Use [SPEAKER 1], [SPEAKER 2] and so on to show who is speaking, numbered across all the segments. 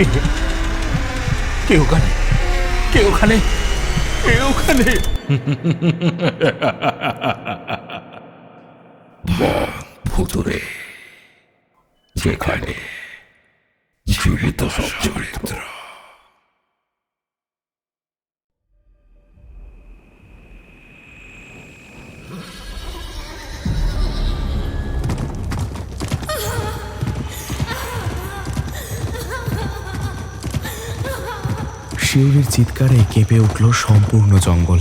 [SPEAKER 1] কে কে ওখানে? কে ওখানে? কে ওখানে?
[SPEAKER 2] ভুতুরে যেখানে জীবিত সব চরিত্র।
[SPEAKER 3] শিউলির চিৎকারে কেঁপে উঠল সম্পূর্ণ জঙ্গল।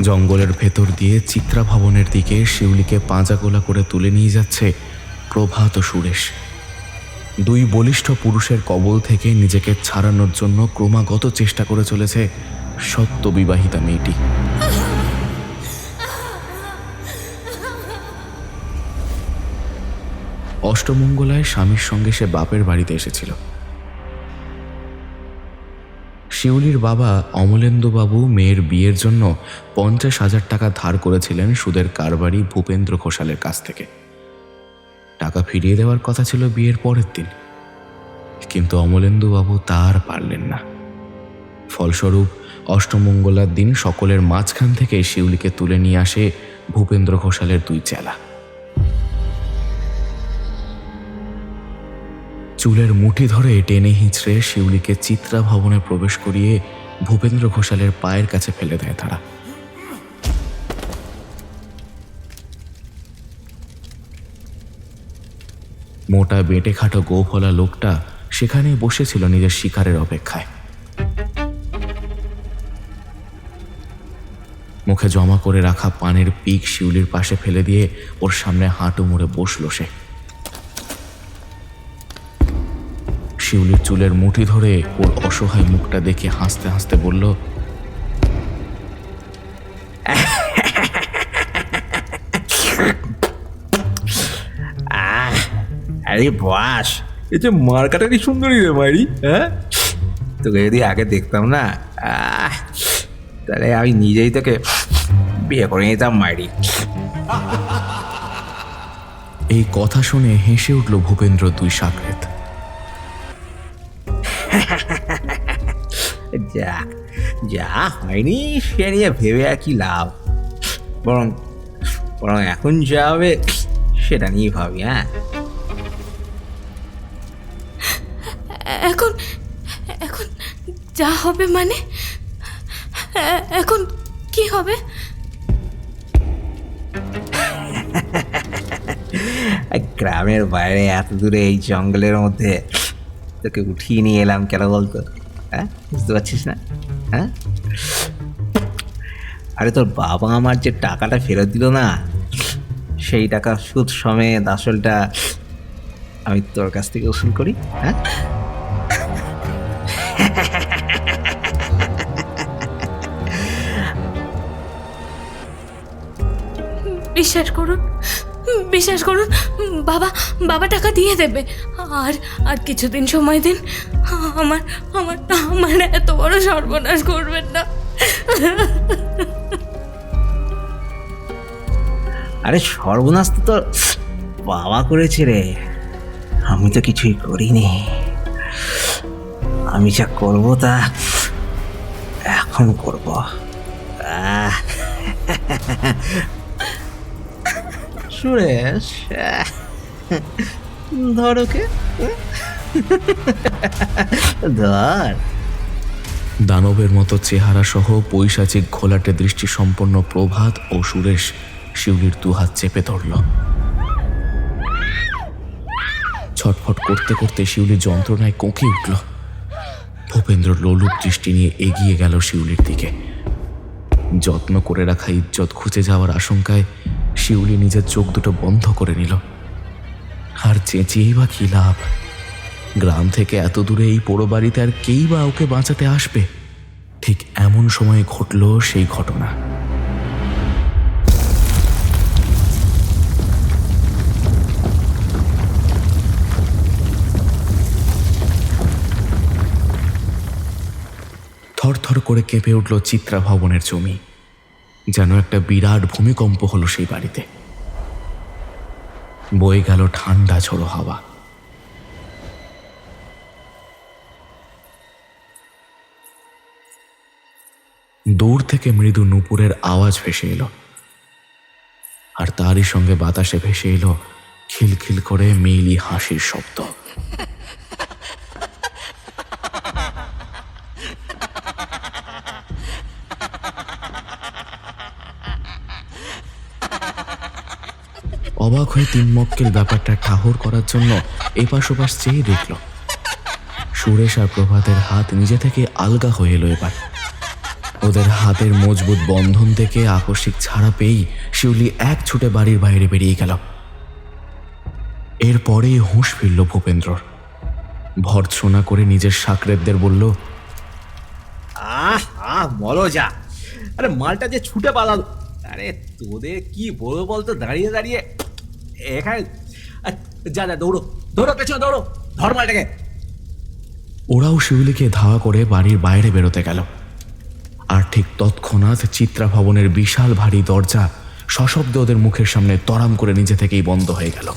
[SPEAKER 3] জঙ্গলের ভেতর দিয়ে চিত্রা ভবনের দিকে শিউলিকে পাঁজাগোলা করে তুলে নিয়ে যাচ্ছে প্রভাত ও সুরেশ। দুই বলিষ্ঠ পুরুষের কবল থেকে নিজেকে ছাড়ানোর জন্য ক্রমাগত চেষ্টা করে চলেছে সদ্য বিবাহিতা মেয়েটি। অষ্টমঙ্গলায় স্বামীর সঙ্গে সে বাপের বাড়িতে এসেছিল। শিউলির বাবা অমলেন্দুবাবু মেয়ের বিয়ের জন্য 50,000 টাকা ধার করেছিলেন সুদের কারবারি ভূপেন্দ্র ঘোষালের কাছ থেকে। টাকা ফিরিয়ে দেওয়ার কথা ছিল বিয়ের পরের দিন, কিন্তু অমলেন্দুবাবু তা আর পারলেন না। ফলস্বরূপ অষ্টমঙ্গলার দিন সকলের মাঝখান থেকে শিউলিকে তুলে নিয়ে আসে ভূপেন্দ্র ঘোষালের দুই চেলা। চুলের মুঠি ধরে টেনে হিঁচড়ে শিউলিকে চিত্রা ভবনে প্রবেশ করিয়ে ভূপেন্দ্র ঘোষালের পায়ের কাছে ফেলে দেয় তারা। মোটা বেটে খাটো গোফলা লোকটা সেখানেই বসেছিল নিজের শিকারের অপেক্ষায়। মুখে জমা করে রাখা পানের পিক শিউলির পাশে ফেলে দিয়ে ওর সামনে হাঁটু মুড়ে বসল সে। শিউলির চুলের মুঠি ধরে ওর অসহায় মুখটা দেখে হাসতে হাসতে বলল,
[SPEAKER 4] আরে বাস, এ যে মার্কাটারি সুন্দরী রে মাইরি। হ্যাঁ, তোকে যদি আগে দেখতাম না, তাহলে আমি নিজেই তোকে বিয়ে করে নিতাম মাইরি।
[SPEAKER 3] এই কথা শুনে হেসে উঠল ভূপেন্দ্র দুই সাকরেত।
[SPEAKER 4] যা যা হয়নি সে নিয়ে ভেবে আর কি লাভ, বরং বরং এখন যা হবে সেটা নিয়ে ভাবি। হ্যাঁ,
[SPEAKER 5] এখন এখন যা হবে মানে এখন কি হবে?
[SPEAKER 4] গ্রামের বাইরে এত দূরে এই জঙ্গলের মধ্যে তোকে উঠিয়ে নিয়ে এলাম কেন বলতো? হ্যাঁ, বুঝতে পারছিস না? হ্যাঁ, আরে তোর বাবা আমার যে টাকাটা ফেরত দিল না, সেই টাকা সুদ সমেত আসলটা আমি তোর কাছ থেকে উসুল করি। হ্যাঁ,
[SPEAKER 5] বিশ্বাস করুন, বিশ্বাস করুন, বাবা বাবা টাকা দিয়ে দেবে। আর আর কিছুদিন সময় দিন। আমার আমার আমার এত বড় সর্বনাশ করবেন না।
[SPEAKER 4] আরে সর্বনাশ তো তোর বাবা করেছে রে, আমি তো কিছুই করিনি। আমি যা করবো তা এখন করব। সুরেশ, ধর ওকে, ধর।
[SPEAKER 3] দানবের মতো চেহারা সহ পৈশাচিক ঘোলাটে দৃষ্টি সম্পন্ন প্রভাত ও সুরেশ শিউলির দুহাত চেপে ধরল। ছটফট করতে করতে শিউলি যন্ত্রণায় কোঁকে উঠল। ভূপেন্দ্র লোলুপ দৃষ্টি নিয়ে এগিয়ে গেল শিউলির দিকে। যত্ন করে রাখা ইজ্জত খুঁজে যাওয়ার আশঙ্কায় শিউলি নিজের চোখ দুটো বন্ধ করে নিল। আর চেঁচিয়েই বা কি লাভ? গ্রাম থেকে এত দূরে এই পোড়ো বাড়িতে আর কেই বা ওকে বাঁচাতে আসবে? ঠিক এমন সময় ঘটল সেই ঘটনা। থরথর করে কেঁপে উঠল চিত্রা ভবনের জমি। যেন একটা বিরাট ভূমিকম্প হলো সেই বাড়িতে। বয়ে গেল ঠান্ডা ঝোড়ো হাওয়া। দূর থেকে মৃদু নূপুরের আওয়াজ ভেসে এলো, আর তারই সঙ্গে বাতাসে ভেসে এলো খিলখিল করে মেইলি হাসির শব্দ। অবাক হয়ে তিন মক্কেল ব্যাপারটা ঠাহর করার জন্য এপাশ ওপাশ চেয়ে দেখল। সুরেশ আর প্রভাতের হাত নিজে থেকে আলগা হয়ে এলো। এবার ওদের হাতের মজবুত বন্ধন থেকে আকস্মিক ছাড়া পেয়েই শিউলি এক ছুটে বাড়ির বাইরে বেরিয়ে গেল। এরপরেই হুঁশ ফিরল ভূপেন্দ্রর। ভর্ৎসনা করে নিজের সাকরেবদের বলল,
[SPEAKER 4] বলো যা। আরে মালটা যে ছুটে পালালো। আরে তোদের কি বলবো বলতো, দাঁড়িয়ে দাঁড়িয়ে এখানে। যা যা, দৌড়ো দৌড়ো, পেছনে দৌড়ো, ধর মালটাকে।
[SPEAKER 3] ওরাও শিউলিকে ধাওয়া করে বাড়ির বাইরে বেরোতে গেল। আর ঠিক তৎক্ষণাৎ চিত্রা ভবনের বিশাল ভারী দরজা সশব্দে ওদের মুখের সামনে তরাম করে নিজে থেকেই বন্ধ হয়ে গেল।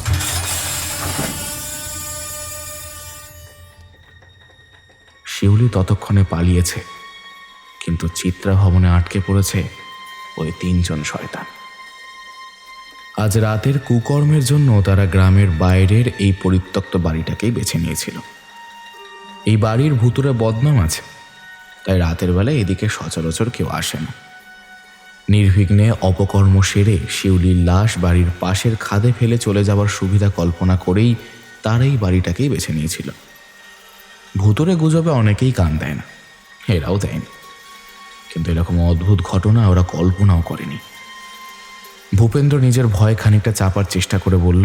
[SPEAKER 3] শিউলি ততক্ষণে পালিয়েছে, কিন্তু চিত্রা ভবনে আটকে পড়েছে ওই তিনজন শয়তান। আজ রাতের কুকর্মের জন্য তারা গ্রামের বাইরের এই পরিত্যক্ত বাড়িটাকেই বেছে নিয়েছিল। এই বাড়ির ভুতুরে বদনাম আছে, তাই রাতের বেলায় এদিকে সচরাচর কেউ আসে না। নির্বিঘ্নে অপকর্ম সেরে শিউলির লাশ বাড়ির পাশের খাদে ফেলে চলে যাওয়ার সুবিধা কল্পনা করেই তারা এই বাড়িটাকেই বেছে নিয়েছিল। ভুতুরে গুজবে অনেকেই কান দেয় না, এরাও দেয়নি, কিন্তু এরকম অদ্ভুত ঘটনা ওরা কল্পনাও করেনি। ভূপেন্দ্র নিজের ভয় খানিকটা চাপার চেষ্টা করে বলল,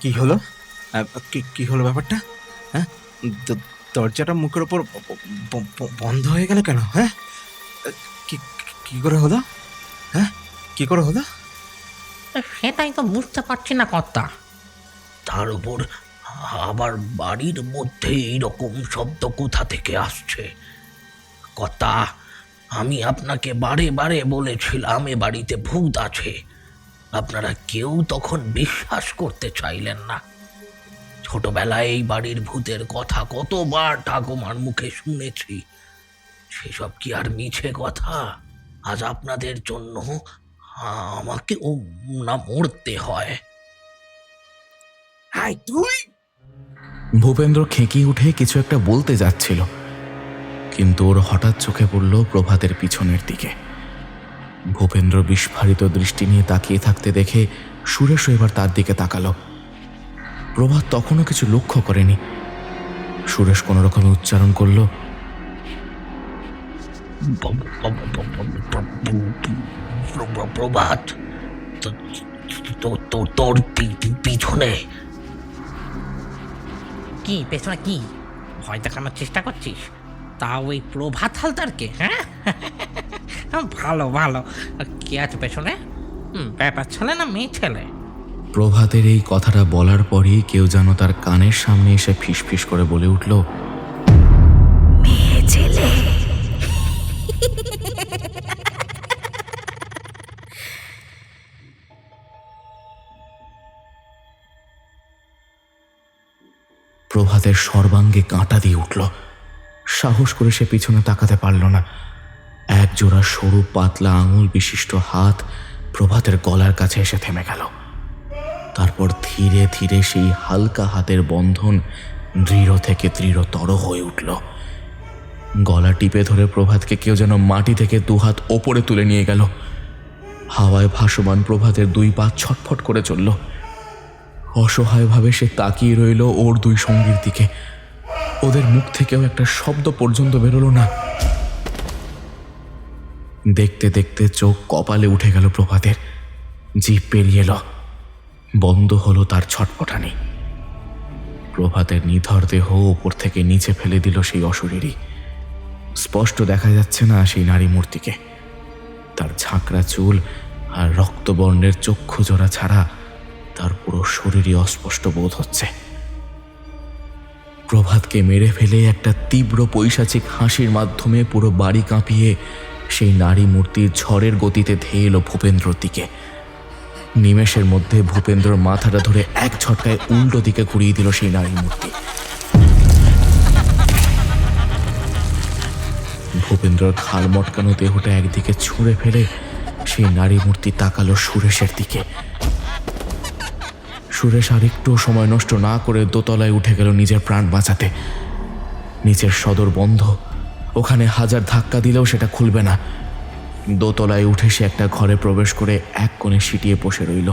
[SPEAKER 4] কি হলো? কি হলো ব্যাপারটা? হ্যাঁ, দরজাটা মুখের ওপর বন্ধ হয়ে গেল কেন? হ্যাঁ, কি করে হলো? হ্যাঁ, কি করে হলো?
[SPEAKER 6] সেটাই তো বুঝতে পারছি না কর্তা। তার উপর আবার বাড়ির মধ্যে এইরকম শব্দ কোথা থেকে আসছে? কর্তা, আমি আপনাকে বারে বারে বলেছিলাম এ বাড়িতে ভূত আছে। আপনারা কেউ তখন বিশ্বাস করতে চাইলেন না। ছোটবেলায় এই বাড়ির ভূতের কথা কতবার ঠাকুমার মুখে শুনেছি। সেসব কি আর মিছে কথা? আজ আপনাদের জন্য আমাকে না মরতে হয়।
[SPEAKER 3] ভূপেন্দ্র খেঁকিয়ে উঠে কিছু একটা বলতে যাচ্ছিল, কিন্তু ওর হঠাৎ চোখে পড়ল প্রভাতের পিছনের দিকে। ভূপেন্দ্র বিস্ফারিত দৃষ্টি নিয়ে তাকিয়ে থাকতে দেখে সুরেশও এবার তার দিকে তাকালো। প্রভাত তখনও কিছু লক্ষ্য করেনি। সুরেশ কোনো রকমে উচ্চারণ করল,
[SPEAKER 6] প্রভাত, তোর পিছনে কি? পেছনে কি? ভয় দেখানোর চেষ্টা করছিস? তাও ওই প্রভাত হালদারকে? হ্যাঁ, ভালো ভালো। কে আছে পেছনে? ব্যাপার ছেলে না মেয়ে ছেলে?
[SPEAKER 3] প্রভাতের এই কথাটা বলার পরই কেউ যেন তার কানের সামনে এসে ফিসফিস করে বলে উঠল,
[SPEAKER 5] মেয়ে ছেলে।
[SPEAKER 3] প্রভাতের সর্বাঙ্গে কাঁটা দিয়ে উঠল। সাহস করে সে পিছনে তাকাতে পারল না। এক জোড়া সরু পাতলা আঙুল বিশিষ্ট হাত প্রভাতের গলার কাছে এসে থেমে গেল। তারপর ধীরে ধীরে সেই হালকা হাতের বন্ধন দৃঢ় থেকে দৃঢ়তর হয়ে উঠল। গলা টিপে ধরে প্রভাতকে কেউ যেন মাটি থেকে দুহাত ওপরে তুলে নিয়ে গেল। হাওয়ায় ভাসমান প্রভাতের দুই পা ছটফট করে চলল। অসহায়ভাবে সে তাকিয়ে রইল ওর দুই সঙ্গীর দিকে। ওদের মুখ থেকেও একটা শব্দ পর্যন্ত বেরোলো না। দেখতে দেখতে চোখ কপালে উঠে গেল প্রভাতের। জিভ পেরিয়ে এলো। বন্ধ হলো তার ছটফটানি। প্রভাতের নিথর দেহ ওপর থেকে নিচে ফেলে দিল সেই অশরীরী। স্পষ্ট দেখা যাচ্ছে না সেই নারী মূর্তিকে। তার ঝাঁকড়া চুল আর রক্তবর্ণের চক্ষু জোড়া ছাড়া তার পুরো শরীরই অস্পষ্ট বোধ হচ্ছে। প্রভাতকে মেরে ফেলে একটা তীব্র পৈশাচিক হাসির মাধ্যমে পুরো বাড়ি কাঁপিয়ে সেই নারী মূর্তির ঝড়ের গতিতে ধেয়ে এলো ভূপেন্দ্রর দিকে। নিমেষের মধ্যে ভূপেন্দ্রর মাথাটা ধরে এক ঝটকায় উল্টো দিকে ঘুরিয়ে দিল সেই নারী মূর্তি। ভূপেন্দ্রর খাল মটকানো দেহটা একদিকে ছুঁড়ে ফেলে সেই নারী মূর্তি তাকালো সুরেশের দিকে। সুরেশ আর একটু সময় নষ্ট না করে দোতলায় উঠে গেল নিজের প্রাণ বাঁচাতে। নিচের সদর বন্ধ, ওখানে হাজার ধাক্কা দিলেও সেটা খুলবে না। দোতলায় উঠে সে একটা ঘরে প্রবেশ করে এক কোণে সিটিয়ে বসে রইল।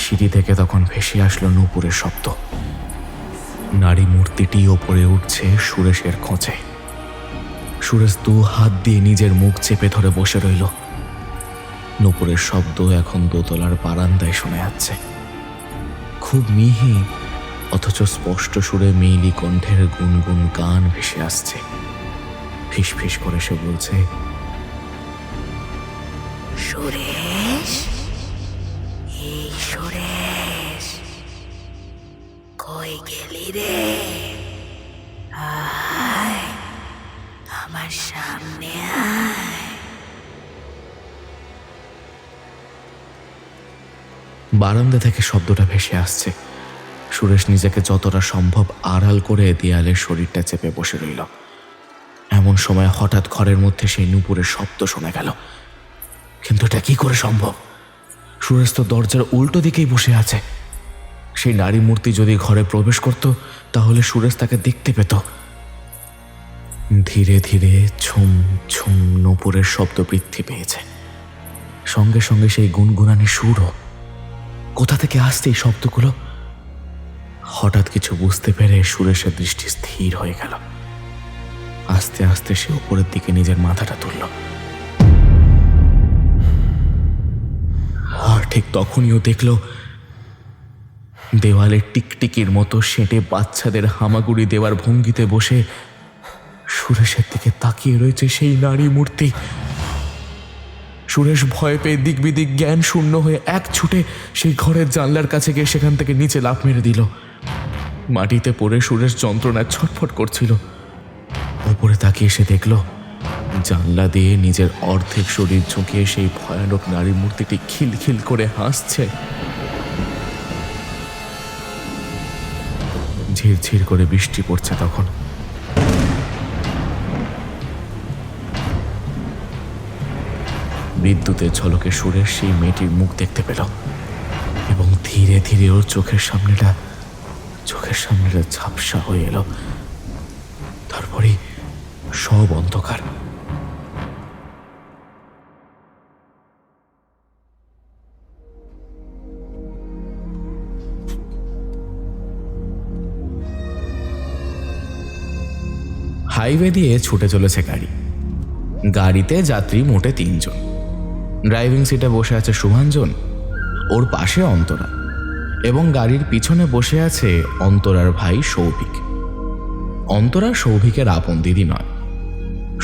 [SPEAKER 3] সিঁড়ি থেকে তখন ভেসে আসলো নূপুরের শব্দ। নারী মূর্তিটি ওপরে উঠছে সুরেশের খোঁজে। সুরেশ 2 হাত দিয়ে নিজের মুখ চেপে ধরে বসে রইল। নূপুরের শব্দ এখন দোতলার বারান্দায় শোনা যাচ্ছে। খুব মিহি অথচ স্পষ্ট সুরে মেইলি কণ্ঠের গুনগুন গান ভেসে আসছে। ফিস ফিস করে সে বলছে,
[SPEAKER 7] সুরেশ, এই সুরেশ, কই গেলি রে? আয় আমার সামনে আয়।
[SPEAKER 3] বারান্দা থেকে শব্দটা ভেসে আসছে। সুরেশ নিজেকে যতটা সম্ভব আড়াল করে দেয়ালের শরীরটা চেপে বসে রইল। এমন সময় হঠাৎ ঘরের মধ্যে সেই নূপুরের শব্দ শোনা গেল। কিন্তু এটা কি করে সম্ভব? সুরেশ তো দরজার উল্টো দিকেই বসে আছে। সেই নারী মূর্তি যদি ঘরে প্রবেশ করত তাহলে সুরেশ তাকে দেখতে পেত। ধীরে ধীরে ঝুম ঝুম নূপুরের শব্দ বৃদ্ধি পেয়েছে। সঙ্গে সঙ্গে সেই গুনগুনানি সুরও। কোথা থেকে আসছে এই শব্দগুলো? হঠাৎ কিছু বুঝতে পেরে সুরেশের দৃষ্টি স্থির হয়ে গেল। আস্তে আস্তে সে উপরের দিকে নিজের মাথাটা তুলল। আর ঠিক তখনইও দেখল দেওয়ালে টিকটিকির মতো সেঁটে বাচ্চাদের হামাগুড়ি দেওয়ার ভঙ্গিতে বসে সুরেশের দিকে তাকিয়ে রয়েছে সেই নারী মূর্তি। সুরেশ ভয় পেয়ে দিক বিদিক জ্ঞান শূন্য হয়ে এক ছুটে সেই ঘরের জানলার কাছে গিয়ে সেখান থেকে নিচে লাফ মেরে দিল। মাটিতে পড়ে সুরেশ যন্ত্রণায় ছটফট করছিল। উপরে তাকিয়ে সে দেখল জানলা দিয়ে নিজের অর্ধেক শরীর ঝুঁকিয়ে সেই ভয়ানক নারী মূর্তিটি খিলখিল করে হাসছে। ঝিরঝির করে বৃষ্টি পড়ছে তখন। বিদ্যুতের ঝলকে সুরেশ সেই মেয়েটির মুখ দেখতে পেল এবং ধীরে ধীরে ওর চোখের সামনেটা ঝাপসা হয়ে এলো। তারপরে সব অন্ধকার। হাইওয়ে দিয়ে ছুটে চলেছে গাড়ি। গাড়িতে যাত্রী মোটে 3 জন। ড্রাইভিং সিটে বসে আছে শুভাঞ্জন, ওর পাশে অন্তরা, এবং গাড়ির পিছনে বসে আছে অন্তরার ভাই সৌভিক। অন্তরা সৌভিকের আপন দিদি নয়।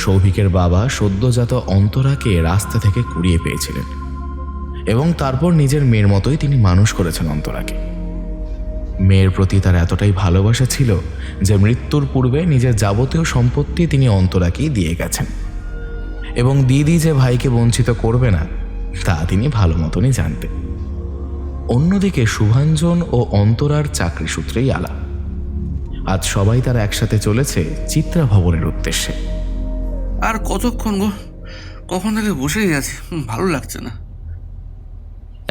[SPEAKER 3] সৌভিকের বাবা সদ্যজাত অন্তরাকে রাস্তা থেকে কুড়িয়ে পেয়েছিলেন এবং তারপর নিজের মেয়ের মতোই তিনি মানুষ করেছেন অন্তরাকে। মেয়ের প্রতি তার এতটাই ভালোবাসা ছিল যে মৃত্যুর পূর্বে নিজের যাবতীয় সম্পত্তি তিনি অন্তরাকেই দিয়ে গেছেন এবং দিদি যে ভাইকে বঞ্চিত করবে না তা তিনি ভালো মতনই জানতেন। অন্যদিকে শুভাঞ্জন ও অন্তরার চাকরি সূত্রেই আলাপ। আজ সবাই তারা একসাথে চলেছে চিত্রা ভবনের উদ্দেশ্যে।
[SPEAKER 8] আর কতক্ষণ গো, কখন থেকে বসেই আছি, ভালো লাগছে না।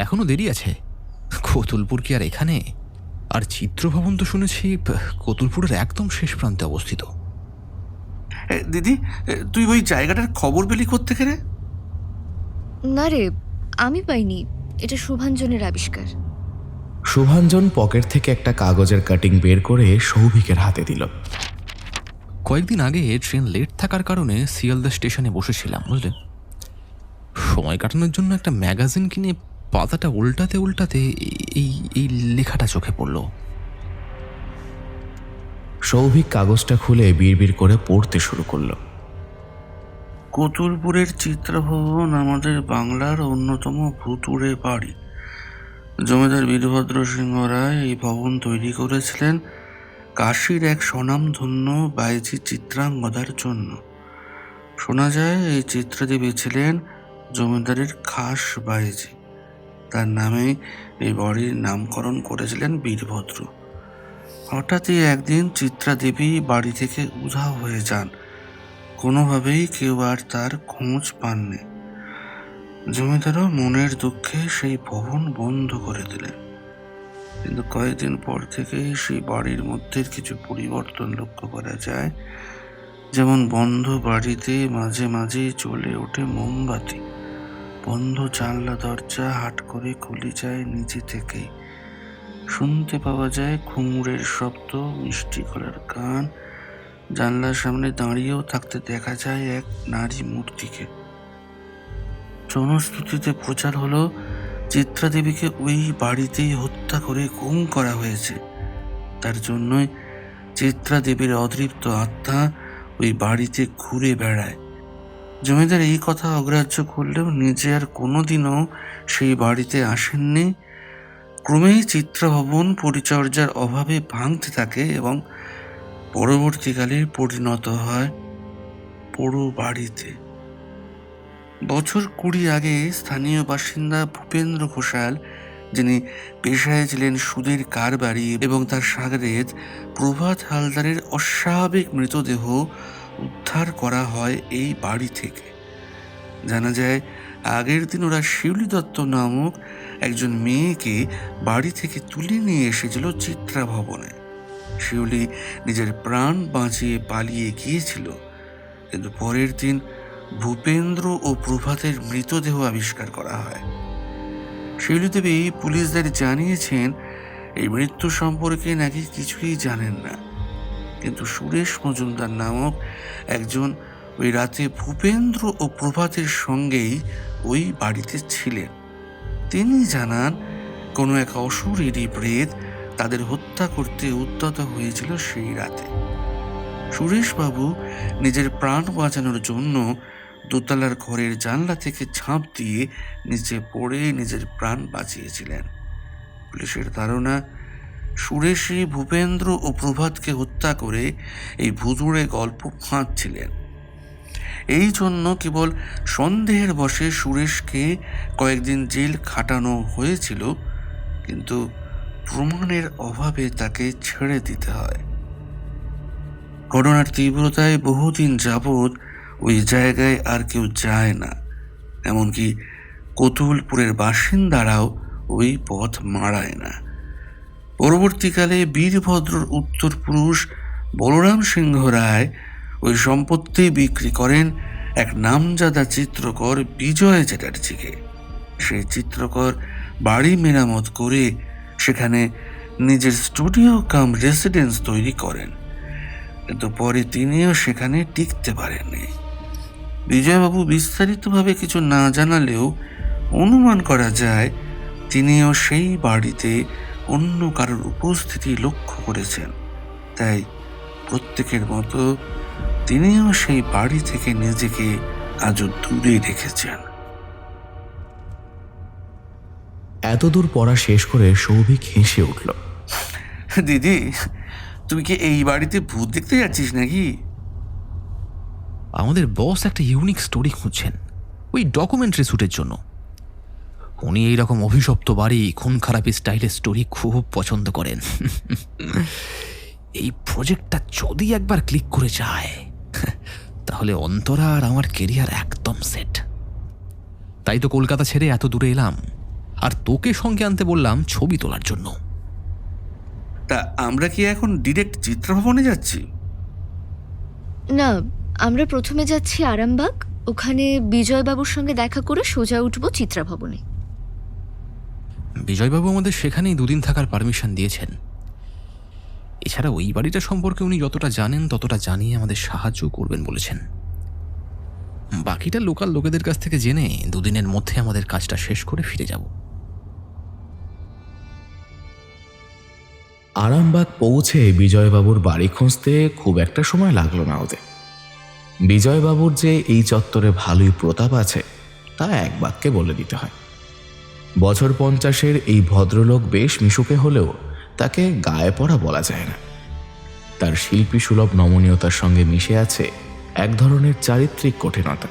[SPEAKER 1] এখনো দেরি আছে। কতুলপুর কি আর এখানে? আর চিত্রভবন তো শুনেছি কতুলপুরের একদম শেষ প্রান্তে অবস্থিত।
[SPEAKER 8] দিদি, তুই ওই জায়গাটার খবর পেলি কোত্থেকে রে?
[SPEAKER 9] না রে, আমি পাইনি, এটা শুভাঞ্জনের আবিষ্কার।
[SPEAKER 3] শুভাঞ্জন পকেট থেকে একটা কাগজের কাটিং বের করে সৌভিকের হাতে দিল।
[SPEAKER 1] কয়েকদিন আগে ট্রেন লেট থাকার কারণে শিয়ালদা স্টেশনে বসেছিলাম, বুঝলে। সময় কাটানোর জন্য একটা ম্যাগাজিন কিনে পাতাটা উল্টাতে উল্টাতে এই লেখাটা চোখে পড়ল।
[SPEAKER 3] সৌভিক কাগজটা খুলে বিড়বিড় করে পড়তে শুরু করলো।
[SPEAKER 8] কতুলপুরের চিত্রভবন আমাদের বাংলার অন্যতম ভুতুড়ে বাড়ি। জমিদার বীরভদ্র সিংহ রায় এই ভবন তৈরি করেছিলেন কাশীর এক স্বনামধন্য বাইজি চিত্রাঙ্গদার জন্য। শোনা যায় এই চিত্রাদেবী ছিলেন জমিদারের খাস বাইজি। তার নামেই এই বাড়ির নামকরণ করেছিলেন বীরভদ্র। হঠাৎই একদিন চিত্রাদেবী বাড়ি থেকে উধাও হয়ে যান। কোনোভাবেই কেউ আর তার খোঁজ পাননি। জমিদারও মনের দুঃখে সেই ভবন বন্ধ করে দিলেন। কিন্তু কয়েকদিন পর থেকেই সেই বাড়ির মধ্যে কিছু পরিবর্তন লক্ষ্য করা যায়। যেমন বন্ধ বাড়িতে মাঝে মাঝে চলে ওঠে মোমবাতি, বন্ধ জানলা দরজা হাট করে খুলে যায় নিজে থেকেই, শুনতে পাওয়া যায় ঘুঙুরের শব্দ, মিষ্টি গলার গান, জানলার সামনে দাঁড়িয়েও থাকতে দেখা যায় এক নারী মূর্তিকে। জনশ্রুতিতে প্রচার হলো চিত্রা দেবীকে ওই বাড়িতেই হত্যা করে গুম করা হয়েছে। তার জন্যই চিত্রা দেবীর অতৃপ্ত আত্মা ওই বাড়িতে ঘুরে বেড়ায়। জমিদার এই কথা অগ্রাহ্য করলেও নিজে আর কোনোদিনও সেই বাড়িতে আসেননি। ক্রমেই চিত্রা ভবন পরিচর্যার অভাবে ভাঙতে থাকে এবং পরবর্তীকালে পরিণত হয় পোড়ো বাড়িতে। বছর 20 আগে স্থানীয় বাসিন্দা ভূপেন্দ্র ঘোষাল, যিনি পেশায় ছিলেন সুদের কারবারি, এবং তার শাগরেদ প্রভাত হালদারের অস্বাভাবিক মৃতদেহ উদ্ধার করা হয় এই বাড়ি থেকে। জানা যায় আগের দিন ওরা শিউলি দত্ত নামক একজন মেয়েকে বাড়ি থেকে তুলে নিয়ে এসেছিল চিত্রা ভবনে। শিউলি নিজের প্রাণ বাঁচিয়ে পালিয়ে গিয়েছিল, কিন্তু পরের দিন ভূপেন্দ্র ও প্রভাতের মৃতদেহ আবিষ্কার করা হয়। শিউলি দেবী পুলিশদের জানিয়েছেন এই মৃত্যু সম্পর্কে নাকি কিছুই জানেন না, কিন্তু সুরেশ মজুমদার নামক একজন ওই রাতে ভূপেন্দ্র ও প্রভাতের সঙ্গেই ওই বাড়িতে ছিলেন। তিনি জানান কোনো এক অশরীরী প্রেত তাদের হত্যা করতে উদ্যত হয়েছিল সেই রাতে। সুরেশবাবু নিজের প্রাণ বাঁচানোর জন্য দোতলার ঘরের জানলা থেকে ঝাঁপ দিয়ে নিচে পড়ে নিজের প্রাণ বাঁচিয়েছিলেন। পুলিশের ধারণা সুরেশই ভূপেন্দ্র ও প্রভাতকে হত্যা করে এই ভুতুড়ে গল্প ফাঁদছিলেন। এই জন্য কেবল সন্দেহের বশে সুরেশকে কয়েকদিন জেল খাটানো হয়েছিল, কিন্তু প্রমাণের অভাবে তাকে ছেড়ে দিতে হয়। ঘটনার তীব্রতায় বহুদিন যাবৎ ওই জায়গায় আর কেউ যায় না, এমনকি কতুলপুরের বাসিন্দারাও ওই পথ মাড়ায় না। পরবর্তীকালে বীরভদ্রর উত্তরপুরুষ বলরাম সিংহ রায় ওই সম্পত্তি বিক্রি করেন এক নামজাদা চিত্রকর বিজয় চ্যাটার্জিকে। সেই চিত্রকর বাড়ি মেরামত করে সেখানে নিজের স্টুডিও কাম রেসিডেন্স তৈরি করেন, কিন্তু পরে তিনিও সেখানে টিকতে পারেননি। বিজয়বাবু বিস্তারিতভাবে কিছু না জানালেও অনুমান করা যায় তিনিও সেই বাড়িতে অন্য কারোর উপস্থিতি লক্ষ্য করেছেন, তাই প্রত্যেকের মতো তিনিও সেই বাড়ি থেকে নিজেকে আজও দূরে রেখেছেন।
[SPEAKER 3] এতদূর পড়া শেষ করে সৌভিক হেসে উঠল।
[SPEAKER 8] দিদি, তুমি কি এই বাড়িতে ভূত দেখতে যাচ্ছিস নাকি?
[SPEAKER 1] আমাদের বস একটা ইউনিক স্টোরি খুঁজছেন ওই ডকুমেন্টারি শ্যুটের জন্য। উনি এইরকম অভিশপ্ত বাড়ি, খুন খারাপি স্টাইলের স্টোরি খুব পছন্দ করেন। এই প্রজেক্টটা যদি একবার ক্লিক করে যায় তাহলে অন্তরা আর আমার কেরিয়ার একদম সেট। তাই তো কলকাতা ছেড়ে এত দূরে এলাম, আর তোকে সঙ্গে আনতে বললাম ছবি তোলার জন্য।
[SPEAKER 8] তা আমরা কি এখন ডিরেক্ট চিত্রভবনে যাচ্ছি?
[SPEAKER 9] না, আমরা প্রথমে যাচ্ছি আরামবাগ, ওখানে বিজয়বাবুর সঙ্গে দেখা করে সোজা উঠবো চিত্রা ভবনে।
[SPEAKER 1] বিজয়বাবু আমাদের সেখানেই 2 দিন থাকার পারমিশন দিয়েছেন। এছাড়া ওই বাড়িটা সম্পর্কে উনি যতটা জানেন ততটা জানিয়ে আমাদের সাহায্য করবেন বলেছেন। বাকিটা লোকাল লোকেদের কাছ থেকে জেনে 2 দিনের মধ্যে আমাদের কাজটা শেষ করে ফিরে যাব।
[SPEAKER 3] আরামবাগ পৌঁছে বিজয়বাবুর বাড়ি খুঁজতে খুব একটা সময় লাগলো না ওদের। বিজয়বাবুর যে এই চত্বরে ভালোই প্রতাপ আছে তা এক বাক্যে বলে দিতে হয়। বছর 50-এর এই ভদ্রলোক বেশ মিশুকে হলেও তাকে গায়ে পড়া বলা যায় না। তার শিল্পী সুলভ নমনীয়তার সঙ্গে মিশে আছে এক ধরনের চারিত্রিক কঠিনতা।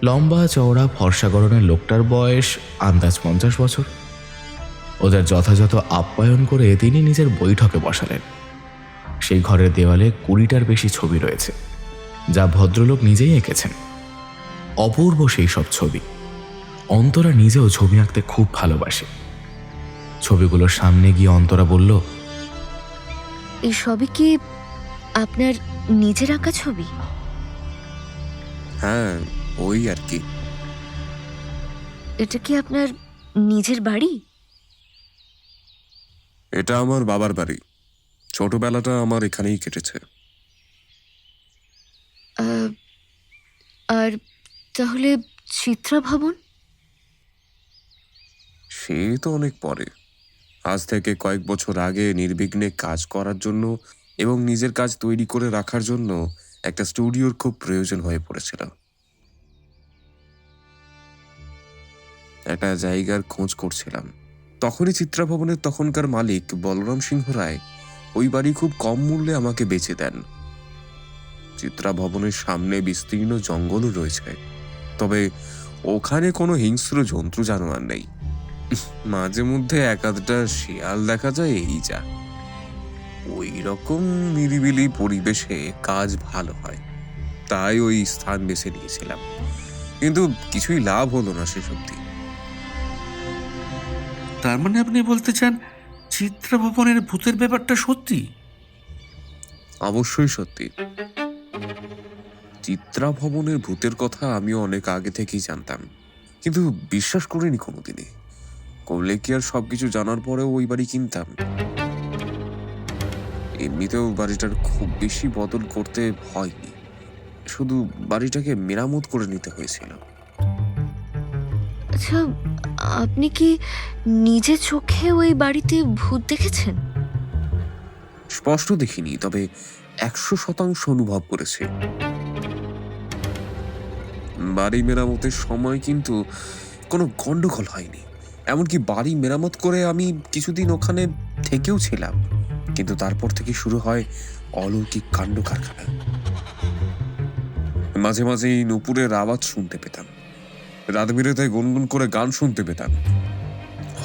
[SPEAKER 3] লম্বা চওড়া ফর্সা গড়নের লোকটার বয়স আন্দাজ 50 বছর। ওদের যথাযথ আপ্যায়ন করে তিনি নিজের বৈঠকে বসালেন। সেই ঘরের দেওয়ালে 20টার বেশি ছবি রয়েছে। যা ভদ্রলোক নিজেই এঁকেছেন। অপূর্ব সেই সব ছবি। অন্তরা নিজেও ছবি আঁকতে খুব ভালোবাসে। ছবিগুলোর সামনে গিয়ে অন্তরা বলল,
[SPEAKER 9] এই সবই কি আপনার নিজের আঁকা ছবি?
[SPEAKER 10] হ্যাঁ, ওই আর কি।
[SPEAKER 9] এটা কি আপনার নিজের বাড়ি?
[SPEAKER 10] এটা আমার বাবার বাড়ি। ছোটবেলাটা আমার এখানেই কেটেছে।
[SPEAKER 9] আর তাহলে চিত্রা ভবন?
[SPEAKER 10] সে তো অনেক পরে। আজ থেকে কয়েক বছর আগে নির্বিঘ্নে কাজ করার জন্য এবং নিজের কাজ তৈরি করে রাখার জন্য একটা স্টুডিওর খুব প্রয়োজন হয়ে পড়েছিল। একটা জায়গার খোঁজ করছিলাম। তখনই চিত্রা ভবনের তখনকার মালিক বলরাম সিংহ রায় ওই বাড়ি খুব কম মূল্যে আমাকে বেচে দেন। চিত্রা ভবনের সামনে বিস্তীর্ণ জঙ্গলও রয়েছে, তবে ওখানে কোনো হিংস্র জন্তু জানোয়ার নেই। মাঝে মধ্যে এক আধটা শিয়াল দেখা যায়, এই যা। ওই রকম নিরিবিলি পরিবেশে কাজ ভালো হয়, তাই ওই স্থান বেছে নিয়েছিলাম। কিন্তু কিছুই লাভ হলো না শেষ অবধি।
[SPEAKER 8] তার মানে আপনি বলতে চান চিত্রা ভবনের ভূতের ব্যাপারটা সত্যি?
[SPEAKER 10] অবশ্যই সত্যি। চিত্রা ভবনের ভূতের কথা আমিও অনেক আগে থেকেই জানতাম, কিন্তু বিশ্বাস করিনি কোনোদিনই। করলে কি আর সবকিছু জানার পরেও ওই বাড়ি কিনতাম? এমনিতেও বাড়িটার খুব বেশি বদল করতে হয়নি, শুধু বাড়িটাকে মেরামত করে নিতে হয়েছিল।
[SPEAKER 9] আচ্ছা, আপনি কি নিজে চোখে ওই বাড়িতে ভূত দেখেছেন?
[SPEAKER 10] স্পষ্ট দেখিনি, তবে 100% অনুভব করেছে। বাড়ি মেরামতের সময় কিন্তু কোনো গন্ডগোল হয়নি। এমনকি বাড়ি মেরামত করে আমি কিছুদিন ওখানে থেকেও ছিলাম, কিন্তু তারপর থেকে শুরু হয় অলৌকিক কাণ্ড কারখানা। মাঝে মাঝে এই নুপুরের আওয়াজ শুনতে পেতাম, রাত বিরেতে গুনগুন করে গান শুনতে পেতাম।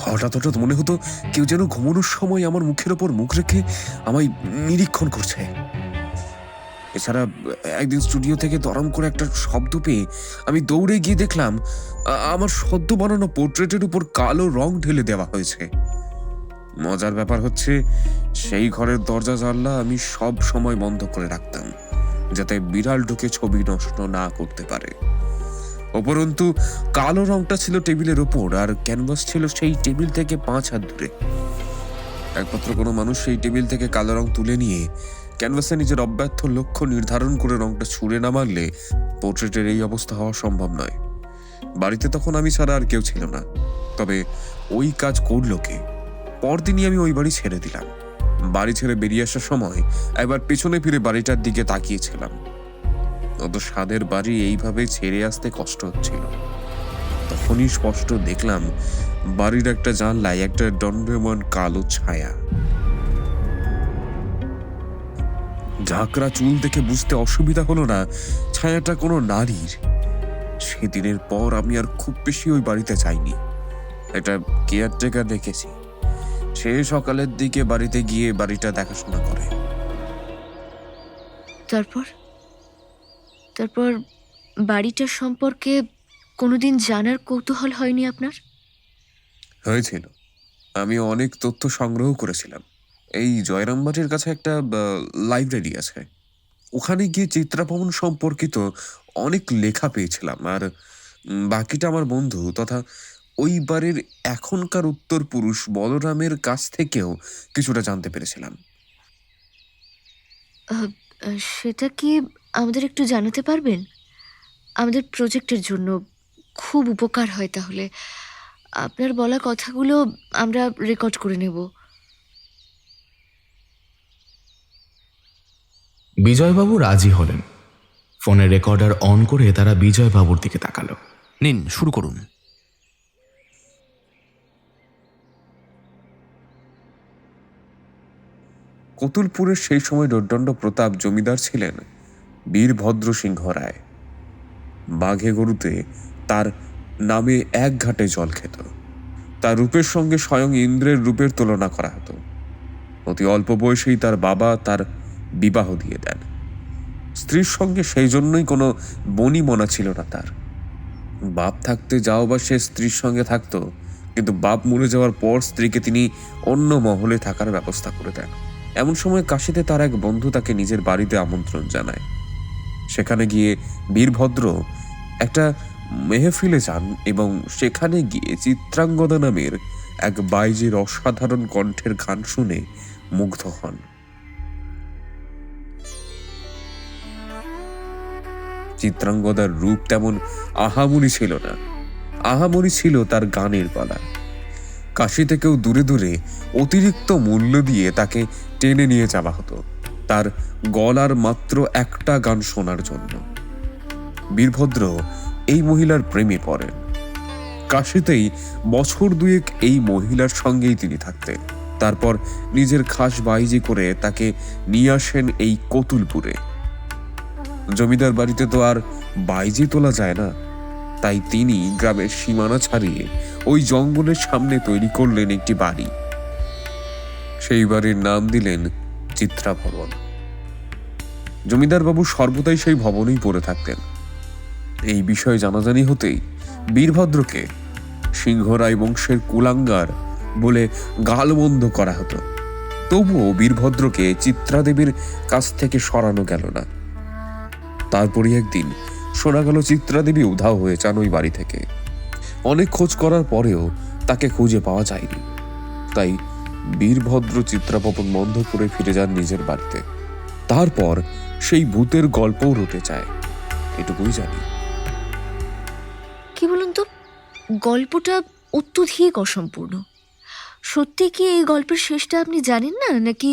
[SPEAKER 10] হঠাৎ হঠাৎ মনে হতো কেউ যেন ঘুমানোর সময় আমার মুখের ওপর মুখ রেখে আমায় নিরীক্ষণ করছে। এছাড়া একদিন স্টুডিও থেকে দরম করে একটা শব্দ পেয়ে আমি দৌড়ে গিয়ে দেখলাম আমার সদ্য বানানো পোর্ট্রেটের উপর কালো রং ঢেলে দেওয়া হয়েছে। মজার ব্যাপার হচ্ছে, সেই ঘরের দরজা জানলা আমি সব সময় বন্ধ করে রাখতাম, যাতে বিড়াল ঢুকে ছবি নষ্ট না করতে পারে। উপরন্তু কালো রংটা ছিল টেবিলের ওপর, আর ক্যানভাস ছিল সেই টেবিল থেকে 5 হাত দূরে। একমাত্র কোনো মানুষ সেই টেবিল থেকে কালো রং তুলে নিয়ে ক্যানভাসে নিজের অব্যর্থ লক্ষ্য নির্ধারণ করে রংটা ছুঁড়ে না মারলে পোর্ট্রেটের এই অবস্থা হওয়া সম্ভব নয়। বাড়িতে তখন আমি ছাড়া আর কেউ ছিল না, তবে ওই কাজ করলো কে? পরদিনই আমি ওই বাড়ি ছেড়ে দিলাম। বাড়ি ছেড়ে বেরিয়ে আসার সময় একবার পেছনে ফিরে বাড়িটার দিকে তাকিয়েছিলাম। অত স্বাদের বাড়ি এইভাবে ছেড়ে আসতে কষ্ট হচ্ছিল। তখনই স্পষ্ট দেখলাম বাড়ির একটা জানলায় একটা দণ্ডায়মান কালো ছায়া। ঝাঁকড়া চুল দেখে বুঝতে অসুবিধা হলো না ছায়াটা কোনো নারীর। সেদিনের পর আমি আর খুব বেশি ওই বাড়িতে যাইনি। এটা কেয়ারটেকার দেখেছি, সে সকালের দিকে বাড়িতে গিয়ে বাড়িটা দেখাশোনা করে।
[SPEAKER 9] তারপর তারপর বাড়িটার সম্পর্কে কোনোদিন জানার কৌতূহল হয়নি আপনার?
[SPEAKER 10] হয়েছিল। আমি অনেক তথ্য সংগ্রহ করেছিলাম। এই জয়রামবাটির কাছে একটা লাইব্রেরি আছে, ওখানে গিয়ে চিত্রা ভবন সম্পর্কিত অনেক লেখা পেয়েছিলাম। আর বাকিটা আমার বন্ধু তথা ওই বাড়ির এখনকার উত্তর পুরুষ বলরামের কাছ থেকেও কিছুটা জানতে পেরেছিলাম।
[SPEAKER 9] সেটা কি আমাদের একটু জানাতে পারবেন? আমাদের প্রজেক্টের জন্য খুব উপকার হয়। তাহলে আপনার বলা কথাগুলো আমরা রেকর্ড করে নেব।
[SPEAKER 3] বিজয়বাবু রাজি হলেন। ফোনের রেকর্ডার অন করে তারা বিজয়বাবুর দিকে তাকালো।
[SPEAKER 1] নিন, শুরু করুন।
[SPEAKER 10] কতুলপুরের সেই সময় দোর্দণ্ড প্রতাপ জমিদার ছিলেন বীরভদ্র সিংহ রায়। বাঘে গরুতে তার নামে এক ঘাটে জল খেত। তার রূপের সঙ্গে স্বয়ং ইন্দ্রের রূপের তুলনা করা হতো। অতি অল্প বয়সেই তার বাবা তার বিবাহ দিয়ে দেন। স্ত্রীর সঙ্গে সেই জন্যই কোনো বনিমনা ছিল না তার। বাপ থাকতে যাও বা সে স্ত্রীর সঙ্গে থাকতো, কিন্তু বাপ মরে যাওয়ার পর স্ত্রীকে তিনি অন্য মহলে থাকার ব্যবস্থা করে দেন। এমন সময় কাশীতে তার এক বন্ধু তাকে নিজের বাড়িতে আমন্ত্রণ জানায়। সেখানে গিয়ে বীরভদ্র একটা মেহফিলে যান এবং সেখানে গিয়ে চিত্রাঙ্গদা নামের এক বাইজির অসাধারণ কণ্ঠের গান শুনে মুগ্ধ হন। চিত্রাঙ্গদার রূপ তেমন আহামরি ছিল না, আহামরি ছিল তার গানের গলা। কাশী থেকেও দূরে দূরে অতিরিক্ত মূল্য দিয়ে তাকে টেনে নিয়ে যাওয়া হতো তার গলার মাত্র একটা গান শোনার জন্য। বীরভদ্র এই মহিলার প্রেমে পড়েন। কাশীতেই বছর দুয়েক এই মহিলার সঙ্গেই তিনি থাকতেন। তারপর নিজের খাস বাইজি করে তাকে নিয়ে আসেন এই কতুলপুরে। জমিদার বাড়িতে তো আর বাইজি তোলা যায় না, তাই তিনি গ্রামের সীমানা ছাড়িয়ে ওই জঙ্গলের সামনে তৈরি করলেন একটি বাড়ি। সেই বাড়ির নাম দিলেন চিত্রা ভবন। জমিদার বাবু সর্বদাই সেই ভবনেই পড়ে থাকতেন। এই বিষয়ে জানাজানি হতেই বীরভদ্রকে সিংহরায় বংশের কুলাঙ্গার বলে গালমন্দ করা হতো। তবুও বীরভদ্রকে চিত্রাদেবীর কাছ থেকে সরানো গেল না। তারপরই একদিন শোনা গেল চিত্রাদেবী উধাও হয়ে যান ওই বাড়ি থেকে। অনেক খোঁজ করার পরেও তাকে খুঁজে পাওয়া যায়নি। তাই বীরভদ্র চিত্রাভবন বন্ধ করে ফিরে যান নিজের বাড়িতে। তারপর সেই ভূতের গল্পও রটে যায়, এটুকুই জানি।
[SPEAKER 9] কি বলুন তো, গল্পটা অত্যধিক অসম্পূর্ণ। সত্যি কি এই গল্পের শেষটা আপনি জানেন না, নাকি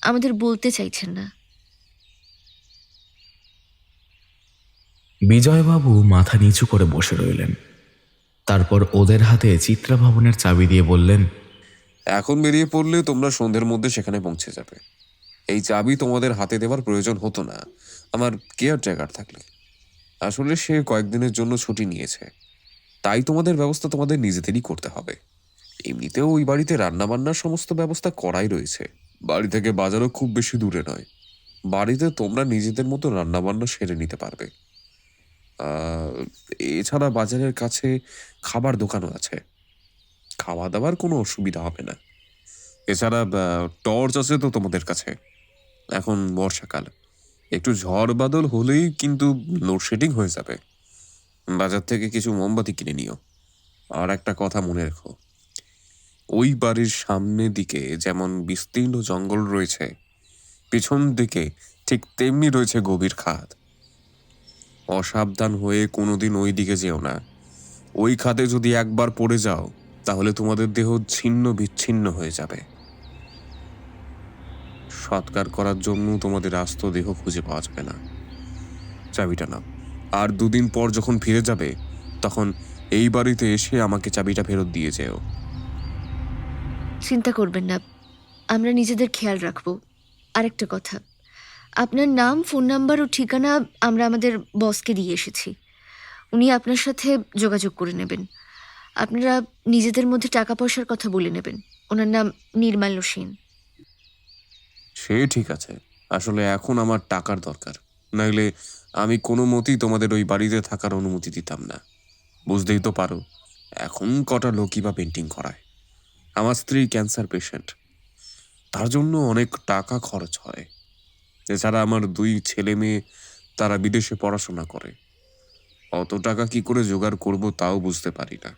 [SPEAKER 9] আমাদের বলতে চাইছেন না?
[SPEAKER 3] বিজয়বাবু মাথা নিচু করে বসে রইলেন। তারপর ওদের হাতে চিত্রাভবনের চাবি দিয়ে বললেন,
[SPEAKER 10] এখন বেরিয়ে পড়লে তোমরা সন্ধ্যের মধ্যে সেখানে পৌঁছে যাবে। এই চাবি তোমাদের হাতে দেওয়ার প্রয়োজন হতো না আমার কেয়ারটেকার থাকলে। আসলে সে কয়েকদিনের জন্য ছুটি নিয়েছে, তাই তোমাদের ব্যবস্থা তোমাদের নিজেদেরই করতে হবে। এমনিতেও ওই বাড়িতে রান্নাবান্নার সমস্ত ব্যবস্থা করাই রয়েছে। বাড়ি থেকে বাজারও খুব বেশি দূরে নয়। বাড়িতে তোমরা নিজেদের মতো রান্নাবান্না সেরে নিতে পারবে। এছাড়া বাজারের কাছে খাবার দোকানও আছে, খাওয়া দাওয়ার কোনো অসুবিধা হবে না। এছাড়া টর্চ আছে তো তোমাদের কাছে। এখন বর্ষাকাল, একটু ঝড় বাদল হলেই কিন্তু লোডশেডিং হয়ে যাবে। বাজার থেকে কিছু মোমবাতি কিনে নিও। আর একটা কথা মনে রেখো, ওই বাড়ির সামনের দিকে যেমন বিস্তীর্ণ জঙ্গল রয়েছে, পিছন দিকে ঠিক তেমনি রয়েছে গভীর খাদ। অসাবধান হয়ে কোনোদিন ওই দিকে যেও না। ওই খাদে যদি একবার পড়ে যাও তাহলে তোমাদের দেহ ছিন্ন বিচ্ছিন্ন হয়ে যাবে। সৎকার করার জন্য তোমাদের আস্ত দেহ খুঁজে পাওয়া যাবে না। চাবিটা নাও, আর 2 দিন পর যখন ফিরে যাবে তখন এই বাড়িতে এসে আমাকে চাবিটা ফেরত দিয়ে যেও।
[SPEAKER 9] চিন্তা করবেন না, আমরা নিজেদের খেয়াল রাখবো। আরেকটা কথা, আপনার নাম, ফোন নাম্বার ও ঠিকানা আমরা আমাদের বসকে দিয়ে এসেছি। উনি আপনার সাথে যোগাযোগ করে নেবেন। আপনারা নিজেদের মধ্যে টাকা পয়সার কথা বলে নেবেন। ওনার নাম নির্মাল্য সেন।
[SPEAKER 10] সে ঠিক আছে, আসলে এখন আমার টাকার দরকার, নাইলে আমি কোনো মতেই তোমাদের ওই বাড়িতে থাকার অনুমতি দিতাম না। বুঝতেই তো পারো এখন কটা লোকই বা পেন্টিং করায়। আমার স্ত্রী ক্যান্সার পেশেন্ট, তার জন্য অনেক টাকা খরচ হয়। এছাড়া আমার 2 ছেলে মেয়ে, তারা বিদেশে পড়াশোনা করে। অত টাকা কি করে জোগাড় করব তাও বুঝতে পারি না।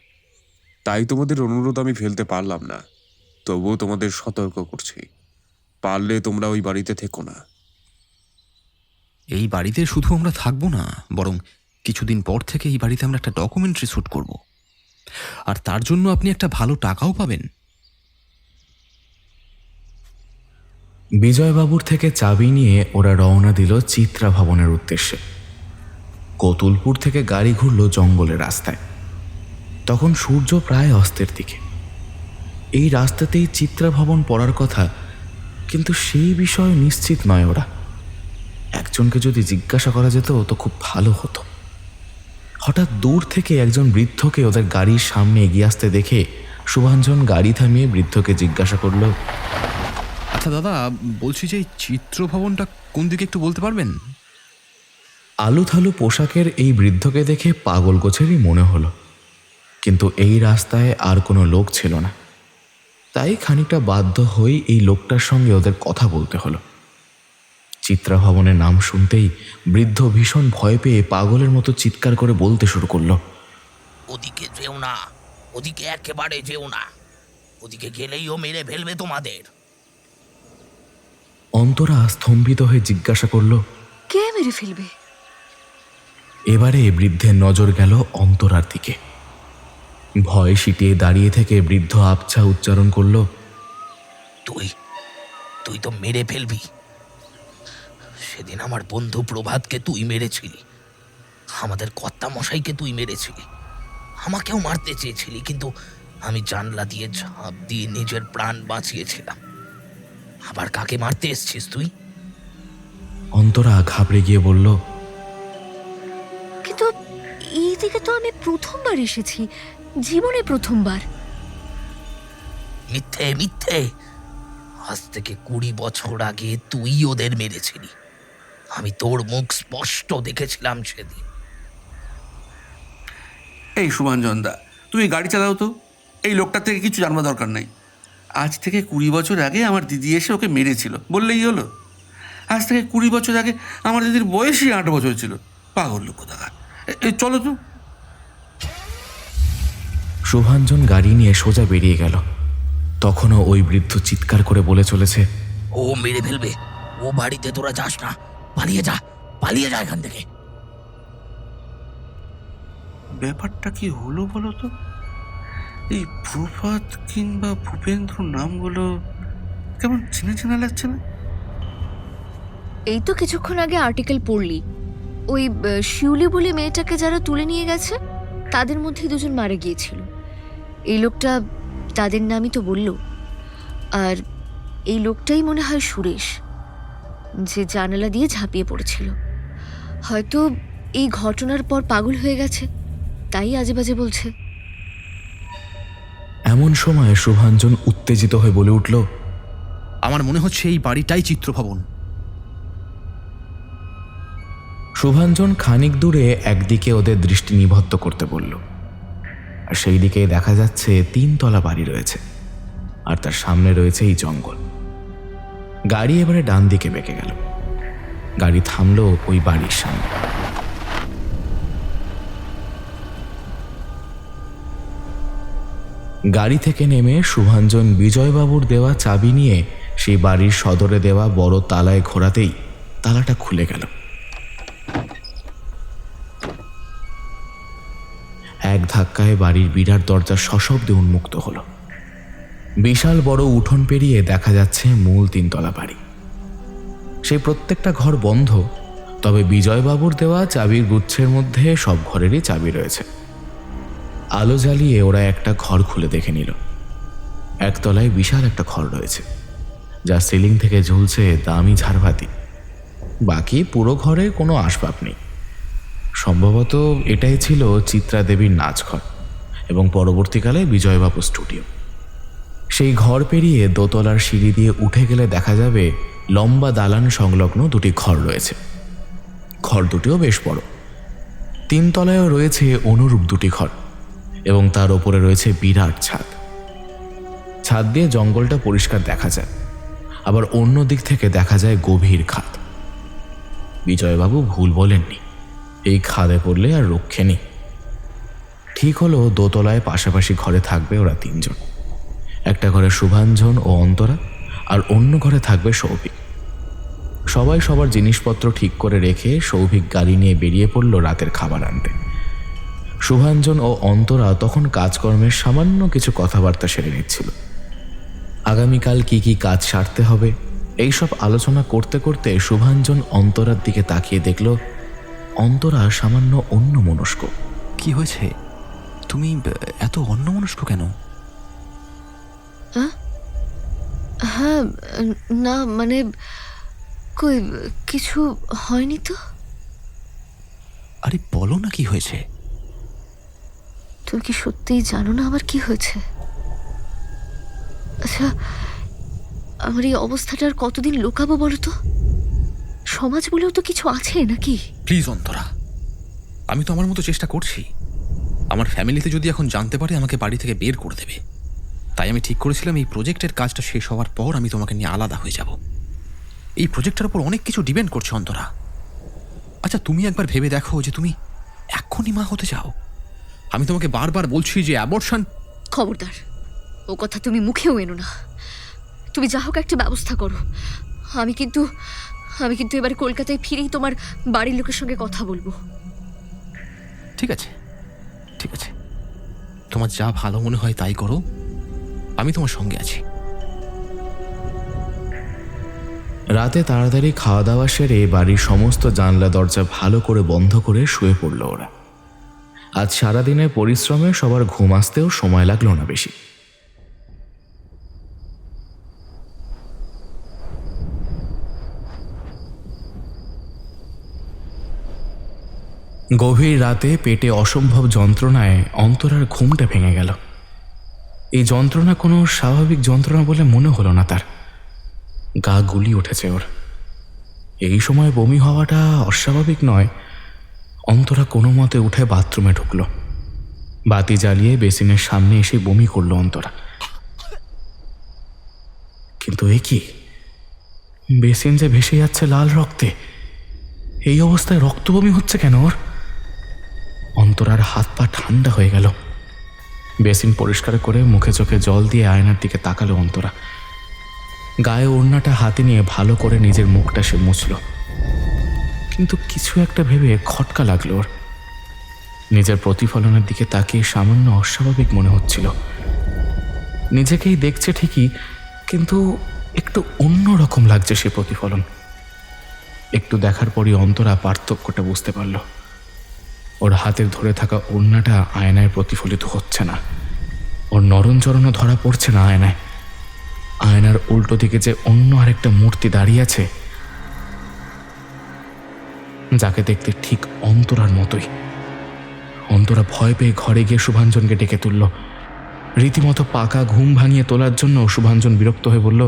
[SPEAKER 10] তাই তোমাদের অনুরোধ আমি ফেলতে পারলাম না। তবুও তোমাদের সতর্ক করছি, পারলে তোমরা ওই বাড়িতে থেকো না।
[SPEAKER 1] এই বাড়িতে শুধু আমরা থাকবো না, বরং কিছুদিন পর থেকে এই বাড়িতে আমরা একটা ডকুমেন্টারি শ্যুট করব, আর তার জন্য আপনি একটা ভালো টাকাও পাবেন।
[SPEAKER 3] বিজয়বাবুর থেকে চাবি নিয়ে ওরা রওনা দিল চিত্রা ভবনের উদ্দেশ্যে। কতুলপুর থেকে গাড়ি ঘুরল জঙ্গলের রাস্তায়। তখন সূর্য প্রায় অস্তের দিকে। এই রাস্তাতেই চিত্রা ভবন পড়ার কথা, কিন্তু সেই বিষয়ে নিশ্চিত নয় ওরা। একজনকে যদি জিজ্ঞাসা করা যেত তো খুব ভালো হতো। হঠাৎ দূর থেকে একজন বৃদ্ধকে ওদের গাড়ির সামনে এগিয়ে আসতে দেখে শুভাঞ্জন গাড়ি থামিয়ে বৃদ্ধকে জিজ্ঞাসা করল,
[SPEAKER 1] আচ্ছা দাদা, বলছি যে এই চিত্র ভবনটা কোন দিকে একটু বলতে পারবেন?
[SPEAKER 3] আলুথালু পোশাকের এই বৃদ্ধকে দেখে পাগল গোছেরই মনে হলো, কিন্তু এই রাস্তায় আর কোনো লোক ছিল না। তাই খানিকটা বাধ্য হয়ে এই লোকটার সঙ্গে ওদের কথা বলতে হলো। চিত্রা ভবনের নাম শুনতেই বৃদ্ধ ভীষণ ভয় পেয়ে পাগলের মতো চিৎকার করে বলতে শুরু করলো,
[SPEAKER 6] ওদিকে যেও না, ওদিকে একেবারে যেও না, ওদিকে গেলেই ও মেরে ফেলবে তোমাদের।
[SPEAKER 3] অন্তরা স্তম্ভিত হয়ে জিজ্ঞাসা করলো,
[SPEAKER 9] কে মেরে ফেলবে?
[SPEAKER 3] এবারে বৃদ্ধের নজর গেল অন্তরার দিকে। ভয় সিটিয়ে দাঁড়িয়ে থেকে বৃদ্ধ আবছা উচ্চারণ করল,
[SPEAKER 6] তুই তুই তো মেরে ফেলবি। সেদিন আমার বন্ধু প্রভাতকে তুই মেরেছিলি, আমাদের কর্তা মশাইকে তুই মেরেছিলি, আমাকেও মারতে চেয়েছিলি, কিন্তু আমি জানলা দিয়ে ঝাঁপ দিয়ে নিজের প্রাণ বাঁচিয়েছিলাম। আবার কাকে মারতে এসছিস তুই?
[SPEAKER 3] অন্তরা ঘাবড়ে গিয়ে বলল,
[SPEAKER 9] কিন্তু এই দিকে তো আমি প্রথমবার এসেছি, জীবনে প্রথমবার।
[SPEAKER 6] মিথ্যে মিথ্যে, আজ থেকে 20 বছর আগে তুই ওদের মেরেছিলি। আমি তোর মুখ স্পষ্ট দেখেছিলাম সেদিন।
[SPEAKER 8] এই সুভাঞ্জন দা, তুমি গাড়ি চালাও তো, এই লোকটার থেকে কিছু জানবার দরকার নাই। আজ থেকে 20 বছর আগে আমার দিদি এসে ওকে মেরেছিল বললেই হলো। আজ থেকে 20 বছর আগে আমার দিদির বয়সই 8 বছর ছিল। পাগল লোক কোথাকার। চলো তো।
[SPEAKER 3] শুভাঞ্জন গাড়ি নিয়ে সোজা বেরিয়ে গেল। তখনও ওই বৃদ্ধ চিৎকার করে বলে চলেছে,
[SPEAKER 6] ও মেরে ফেলবে, ও বাড়িতে তোরা যাস না, পালিয়ে যা, পালিয়ে যা এখান থেকে।
[SPEAKER 8] ব্যাপারটা কি হলো বলো তো? এই প্রভাত কিংবা ভূপেন্দ্র নামগুলো কেমন চেনা চেনা লাগছে না?
[SPEAKER 9] এই তো কিছুক্ষণ আগে আর্টিকেল পড়লি, ওই শিউলি বলে মেয়েটাকে যারা তুলে নিয়ে গেছে তাদের মধ্যে 2 জন মারা গিয়েছিল। এই লোকটা তাদের নামই তো বলল। আর এই লোকটাই মনে হয় সুরেশ, যে জানালা দিয়ে ঝাঁপিয়ে পড়েছিল। হয়তো এই ঘটনার পর পাগল হয়ে গেছে, তাই আজে বাজে বলছে।
[SPEAKER 3] এমন সময় শুভাঞ্জন উত্তেজিত হয়ে বলে উঠল,
[SPEAKER 1] আমার মনে হচ্ছে এই বাড়িটাই চিত্রভবন।
[SPEAKER 3] শুভাঞ্জন খানিক দূরে একদিকে ওদের দৃষ্টি নিবদ্ধ করতে বলল, আর সেই দিকে দেখা যাচ্ছে 3 তলা বাড়ি রয়েছে, আর তার সামনে রয়েছে এই জঙ্গল। গাড়ি এবারে ডান দিকে বেঁকে গেল। গাড়ি থামলো ওই বাড়ির সামনে। গাড়ি থেকে নেমে শুভাঞ্জন বিজয়বাবুর দেওয়া চাবি নিয়ে সেই বাড়ির সদরে দেওয়া বড় তালায় ঘোরাতেই তালাটা খুলে গেল। এক ধাক্কায় বাড়ির বিরাট দরজা সশব্দে উন্মুক্ত হলো। বিশাল বড় উঠোন পেরিয়ে দেখা যাচ্ছে মূল 3 তলা বাড়ি। সেই প্রত্যেকটা ঘর বন্ধ, তবে বিজয়বাবুর দেওয়া চাবির গুচ্ছের মধ্যে সব ঘরেরই চাবি রয়েছে। আলো জ্বালিয়ে ওরা একটা ঘর খুলে দেখে নিল। একতলায় বিশাল একটা ঘর রয়েছে, যা সিলিং থেকে ঝুলছে দামি ঝাড়বাতি। বাকি পুরো ঘরে কোনো আসবাব নেই। সম্ভবত এটাই ছিল চিত্রা দেবীর নাচঘর এবং পরবর্তীকালে বিজয়বাবু স্টুডিও। সেই ঘর পেরিয়ে 2 তলার সিঁড়ি দিয়ে উঠে গেলে দেখা যাবে লম্বা দালান সংলগ্ন 2টি ঘর রয়েছে। ঘর দুটিও বেশ বড়। 3 তলায়ও রয়েছে অনুরূপ 2টি ঘর এবং তার ওপরে রয়েছে বিরাট ছাদ। ছাদ দিয়ে জঙ্গলটা পরিষ্কার দেখা যায়, আবার অন্য দিক থেকে দেখা যায় গভীর খাদ। বিজয়বাবু ভুল বলেননি, এই খাদে পড়লে আর রক্ষে নেই। ঠিক হলো 2 তলায় পাশাপাশি ঘরে থাকবে ওরা 3 জন। একটা ঘরে শুভাঞ্জন ও অন্তরা, আর অন্য ঘরে থাকবে সৌভিক। সবাই সবার জিনিসপত্র ঠিক করে রেখে সৌভিক গাড়ি নিয়ে বেরিয়ে পড়ল রাতের খাবার আনতে। শুভাঞ্জন ও অন্তরা তখন কাজকর্মের সামান্য কিছু কথাবার্তা সেরে নিচ্ছিল। আগামীকাল কি কি কাজ সারতে হবে এইসব আলোচনা করতে করতে শুভাঞ্জন অন্তরার দিকে তাকিয়ে দেখল অন্তরা সামান্য অন্যমনস্ক।
[SPEAKER 1] কি হয়েছে? তুমি এত অন্যমনস্ক কেন?
[SPEAKER 9] হ্যাঁ, না মানে কই কিছু হয়নি তো।
[SPEAKER 1] আরে বলো না কি হয়েছে।
[SPEAKER 9] তুমি কি সত্যিই জানো না আমার কি হয়েছে? আচ্ছা, আমার এই অবস্থাটা আর কতদিন লুকাবো বলো তো? সমাজ বলেও তো কিছু আছে নাকি?
[SPEAKER 1] প্লিজ অন্তরা, আমি তো আমার মতো চেষ্টা করছি। আমার ফ্যামিলিতে যদি এখন জানতে পারে আমাকে বাড়ি থেকে বের করে দেবে, তাই আমি ঠিক করেছিলাম এই প্রজেক্টের কাজটা শেষ হওয়ার পর আমি তোমাকে নিয়ে আলাদা হয়ে যাব। এই প্রজেক্টটার উপর অনেক কিছু ডিপেন্ড করছে অন্তরা। আচ্ছা তুমি একবার ভেবে দেখো যে তুমি এখনই মা হতে চাও। আমি তোমাকে বারবার বলছি যে অ্যাবর্শন।
[SPEAKER 9] খবরদার, ও কথা তুমি মুখেও এনো না। তুমি যা হোক একটা ব্যবস্থা করো। আমি কিন্তু এবার কলকাতায় ফিরেই তোমার বাড়ির লোকের সঙ্গে কথা বলবো।
[SPEAKER 1] ঠিক আছে, ঠিক আছে, তোমার যা ভালো মনে হয় তাই করো, আমি তোমার সঙ্গে আছি।
[SPEAKER 3] রাতে তাড়াতাড়ি খাওয়া দাওয়া সেরে বাড়ির সমস্ত জানলা দরজা ভালো করে বন্ধ করে শুয়ে পড়ল ওরা। আজ সারাদিনের পরিশ্রমে সবার ঘুম আসতেও সময় লাগলো না বেশি। গভীর রাতে পেটে অসম্ভব যন্ত্রণায় অন্তরার ঘুমটা ভেঙে গেল। এই যন্ত্রণা কোনো স্বাভাবিক যন্ত্রণা বলে মনে হলো না তার। গা গুলি উঠেছে ওর। এই সময় বমি হওয়াটা অস্বাভাবিক নয়। অন্তরা কোনো মতে উঠে বাথরুমে ঢুকলো। বাতি জ্বালিয়ে বেসিনের সামনে এসে বমি করলো অন্তরা। কিন্তু এ কি, বেসিন যে ভেসে যাচ্ছে লাল রক্তে। এই অবস্থায় রক্ত বমি হচ্ছে কেন ওর? অন্তরার হাত পা ঠান্ডা হয়ে গেল। বেসিন পরিষ্কার করে মুখে চোখে জল দিয়ে আয়নার দিকে তাকালো অন্তরা। গায়ে ওড়নাটা হাতে নিয়ে ভালো করে নিজের মুখটা সে মুছল। কিন্তু কিছু একটা ভেবে খটকা লাগলো ওর। নিজের প্রতিফলনের দিকে তাকিয়ে সামান্য অস্বাভাবিক মনে হচ্ছিল। নিজেকেই দেখছে ঠিকই, কিন্তু একটু অন্য রকম লাগছে সে প্রতিফলন। একটু দেখার পরই অন্তরা পার্থক্যটা বুঝতে পারল। ওর হাতের ধরে থাকা ওড়নাটা আয়নায় প্রতিফলিত হচ্ছে না। ওর নরমচরণও ধরা পড়ছে না আয়নায়। আয়নার উল্টো দিকে যে অন্য আরেকটা মূর্তি দাঁড়িয়ে আছে, যাকে দেখতে ঠিক অন্তরার মতোই। অন্তরা ভয় পেয়ে ঘরে গিয়ে শুভাঞ্জনকে ডেকে তুলল। রীতিমতো পাকা ঘুম ভাঙিয়ে তোলার জন্য শুভাঞ্জন বিরক্ত হয়ে বলল,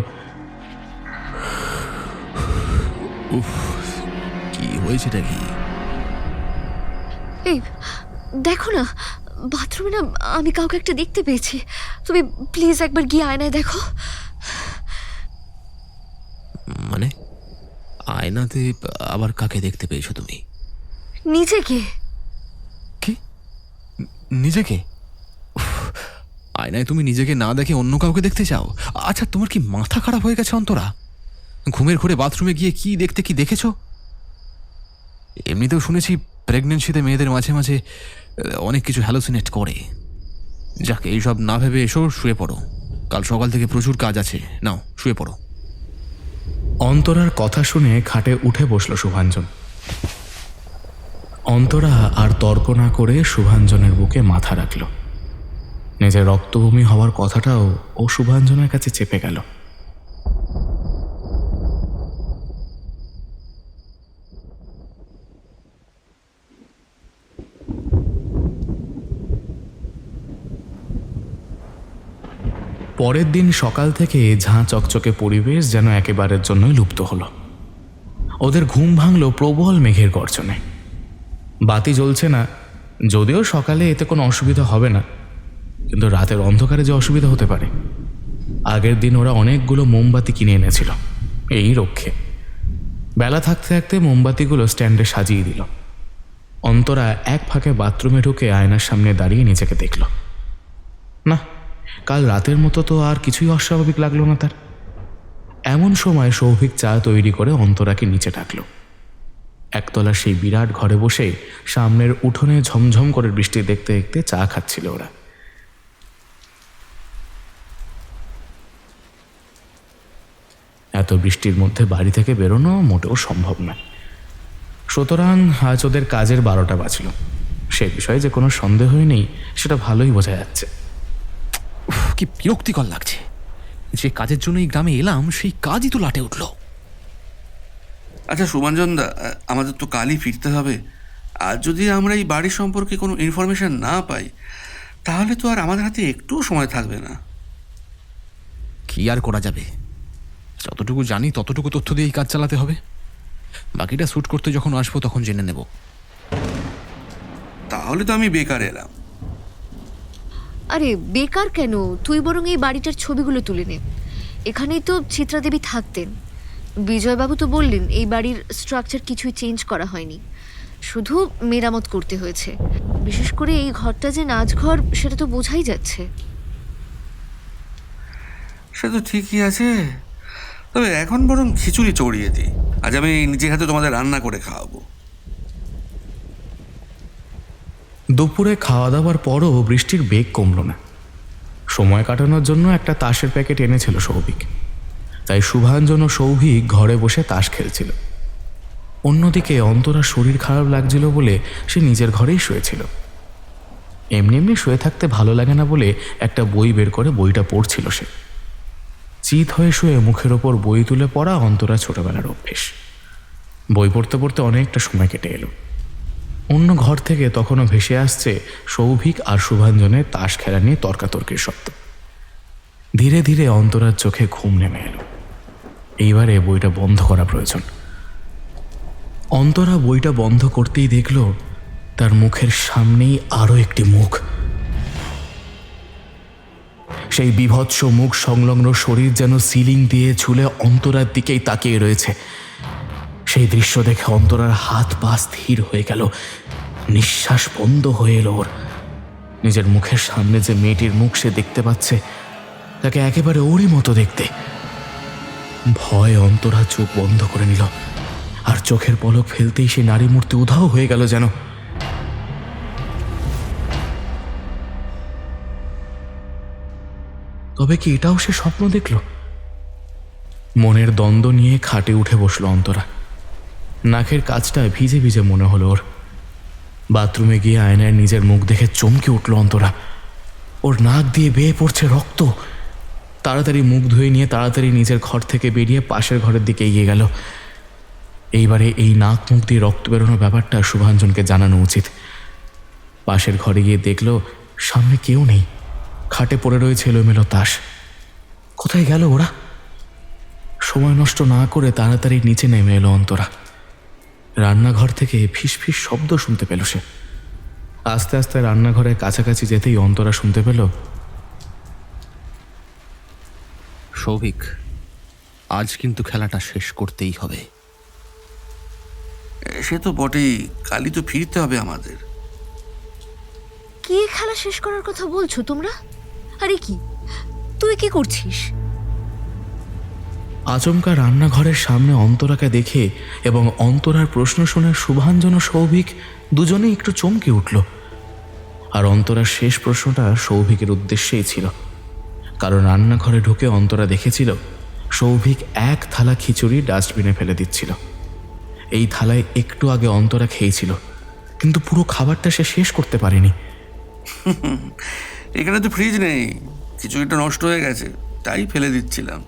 [SPEAKER 1] উফ, কি হয়েছেটা কি?
[SPEAKER 9] এই দেখো না, বাথরুমে না আমি কাউকে একটা দেখতে পেয়েছি। তুমি প্লিজ একবার গিয়ে আয়নায় দেখো।
[SPEAKER 1] মানে আয়নাতে আবার কাকে দেখতে পেয়েছো তুমি?
[SPEAKER 9] নিজেকে।
[SPEAKER 1] কি নিজেকে? উফ, আয়নায় তুমি নিজেকে না দেখে অন্য কাউকে দেখতে চাও? আচ্ছা তোমার কি মাথা খারাপ হয়ে গেছে অন্তরা? ঘুমের ঘরে বাথরুমে গিয়ে কি দেখেছো? এমনিতেও শুনেছি প্রেগনেন্সিতে মেয়েদের মাঝে মাঝে অনেক কিছু হ্যালোসিনেট করে। যাকে এইসব না ভেবে এসো, শুয়ে পড়ো। কাল সকাল থেকে প্রচুর কাজ আছে, নাও শুয়ে পড়ো।
[SPEAKER 3] অন্তরার কথা শুনে খাটে উঠে বসল শুভাঞ্জন। অন্তরা আর তর্ক না করে শুভাঞ্জনের বুকে মাথা রাখল। নিজের রক্তভূমি হওয়ার কথাটাও ও শুভাঞ্জনের কাছে চেপে গেল। পরের দিন সকাল থেকে ঝাঁ চকচকে পরিবেশ যেন একেবারের জন্যই লুপ্ত হলো। ওদের ঘুম ভাঙল প্রবল মেঘের গর্জনে। বাতি জ্বলছে না, যদিও সকালে এতে কোনো অসুবিধা হবে না, কিন্তু রাতের অন্ধকারে যে অসুবিধা হতে পারে। আগের দিন ওরা অনেকগুলো মোমবাতি কিনে এনেছিল এই রক্ষে। বেলা থাকতে থাকতে মোমবাতিগুলো স্ট্যান্ডে সাজিয়ে দিল। অন্তরা এক ফাঁকে বাথরুমে ঢুকে আয়নার সামনে দাঁড়িয়ে নিজেকে দেখল। না, কাল রাতের মতো তো আর কিছুই অস্বাভাবিক লাগলো না তার। এমন সময় সৌভিক চা তৈরি করে অন্তরাকে নিচে ডাকল। একতলার সেই বিরাট ঘরে বসে সামনের উঠোনে ঝমঝম করে বৃষ্টি দেখতে দেখতে চা খাচ্ছিল ওরা। এত বৃষ্টির মধ্যে বাড়ি থেকে বেরোনো মোটেও সম্ভব না। সুতরাং আজ ওদের কাজের 12টা বাজল। সে বিষয়ে যে কোনো সন্দেহই নেই, সেটা ভালোই বোঝা যাচ্ছে।
[SPEAKER 1] কি বিরক্তিকর লাগছে! যে কাজের জন্য এই গ্রামে এলাম, সেই কাজই তো লাটে উঠল।
[SPEAKER 8] আচ্ছা শুভাঞ্জন দা, আমাদের তো কালই ফিরতে হবে। আর যদি আমরা এই বাড়ির সম্পর্কে কোনো ইনফরমেশন না পাই, তাহলে তো আর আমাদের হাতে একটুও সময় থাকবে না।
[SPEAKER 1] কি আর করা যাবে? যতটুকু জানি ততটুকু তথ্য দিয়ে এই কাজ চালাতে হবে। বাকিটা শ্যুট করতে যখন আসবো তখন জেনে নেব।
[SPEAKER 8] তাহলে তো আমি বেকার এলাম।
[SPEAKER 9] আরে বেকার কেন, তুই বরং এই বাড়িটার ছবিগুলো তুলে নে। এখানেই তো চিত্রাদেবী থাকতেন। বিজয়বাবু তো বললেন এই বাড়ির স্ট্রাকচার কিছুই চেঞ্জ করা হয়নি, শুধু মেরামত করতে হয়েছে। বিশেষ করে এই ঘরটা যে নাচঘর সেটা তো বোঝাই যাচ্ছে।
[SPEAKER 8] সে তো ঠিকই আছে, তবে এখন বরং খিচুড়ি চড়িয়ে দিই। আজ আমি নিজে হাতে তোমাদের রান্না করে খাওয়াবো।
[SPEAKER 3] দুপুরে খাওয়া দাওয়ার পরও বৃষ্টির বেগ কমল না। সময় কাটানোর জন্য একটা তাসের প্যাকেট এনেছিল সৌভিক, তাই শুভাঞ্জন ও সৌভিক ঘরে বসে তাস খেলছিল। অন্যদিকে অন্তরার শরীর খারাপ লাগছিল বলে সে নিজের ঘরেই শুয়েছিল। এমনি এমনি শুয়ে থাকতে ভালো লাগে না বলে একটা বই বের করে বইটা পড়ছিল সে। চিত হয়ে শুয়ে মুখের ওপর বই তুলে পড়া অন্তরা ছোটবেলার অভ্যেস। বই পড়তে পড়তে অনেকটা সময় কেটে এলো। অন্য ঘর থেকে তখনও ভেসে আসছে সৌভিক আর শুভাঞ্জনের তাস খেলা নিয়ে তর্কাতর্কির শব্দ। ধীরে ধীরে অন্তরার চোখে ঘুম নেমে এলো। এইবারে বইটা বন্ধ করা প্রয়োজন। অন্তরা বইটা বন্ধ করতেই দেখল তার মুখের সামনেই আরো একটি মুখ। সেই বিভৎস মুখ সংলগ্ন শরীর যেন সিলিং দিয়ে ঝুলে অন্তরার দিকেই তাকিয়ে রয়েছে। সেই দৃশ্য দেখে অন্তরার হাত পা স্থির হয়ে গেল, নিঃশ্বাস বন্ধ হয়ে এলো ওর। নিজের মুখের সামনে যে মেয়েটির মুখ সে দেখতে পাচ্ছে তাকে একেবারে ওরই মতো দেখতে। ভয় অন্তরা চোখ বন্ধ করে নিল, আর চোখের পলক ফেলতেই সেই নারী মূর্তি উধাও হয়ে গেল যেন। তবে কি এটাও সে স্বপ্ন দেখল? মনের দ্বন্দ্ব নিয়ে খাটে উঠে বসলো অন্তরা। নাকের কাজটা ভিজে ভিজে মনে হলো ওর। বাথরুমে গিয়ে আয়নায় নিজের মুখ দেখে চমকে উঠল অন্তরা। ওর নাক দিয়ে বেয়ে পড়ছে রক্ত। তাড়াতাড়ি মুখ ধুয়ে নিয়ে তাড়াতাড়ি নিজের ঘর থেকে বেরিয়ে পাশের ঘরের দিকে এগিয়ে গেল। এইবারে এই নাক মুখ দিয়ে রক্ত বেরোনোর ব্যাপারটা শুভাঞ্জনকে জানানো উচিত। পাশের ঘরে গিয়ে দেখল সামনে কেউ নেই, খাটে পড়ে রয়েছে এলোমেলো তাস। কোথায় গেল ওরা? সময় নষ্ট না করে তাড়াতাড়ি নিচে নেমে এলো অন্তরা। রান্নাঘর থেকে ফিসফিস শব্দ শুনতে পেল সে। আস্তে আস্তে রান্নাঘরের কাছাকাছি যেতেই অন্তরা শুনতে পেল,
[SPEAKER 1] সৌভিক, আজ কিন্তু খেলাটা শেষ করতেই হবে।
[SPEAKER 8] সে তো বটেই, কালই তো ফিরতে হবে আমাদের।
[SPEAKER 9] কি খেলা শেষ করার কথা বলছো তোমরা? আরে কি, তুই কি করছিস?
[SPEAKER 3] আচমকা রান্নাঘরের সামনে অন্তরাকে দেখে এবং অন্তরার প্রশ্ন শুনে শুভাঞ্জন ও সৌভিক দুজনেই একটু চমকে উঠল। আর অন্তরার শেষ প্রশ্নটা সৌভিকের উদ্দেশ্যেই ছিল, কারণ রান্নাঘরে ঢুকে অন্তরা দেখেছিল সৌভিক এক থালা খিচুড়ি ডাস্টবিনে ফেলে দিচ্ছিল। এই থালায় একটু আগে অন্তরা খেয়েছিল, কিন্তু পুরো খাবারটা সে শেষ করতে পারেনি।
[SPEAKER 8] এখানে তো ফ্রিজ নেই, খিচুড়িটা নষ্ট হয়ে গেছে, তাই ফেলে দিচ্ছিলাম।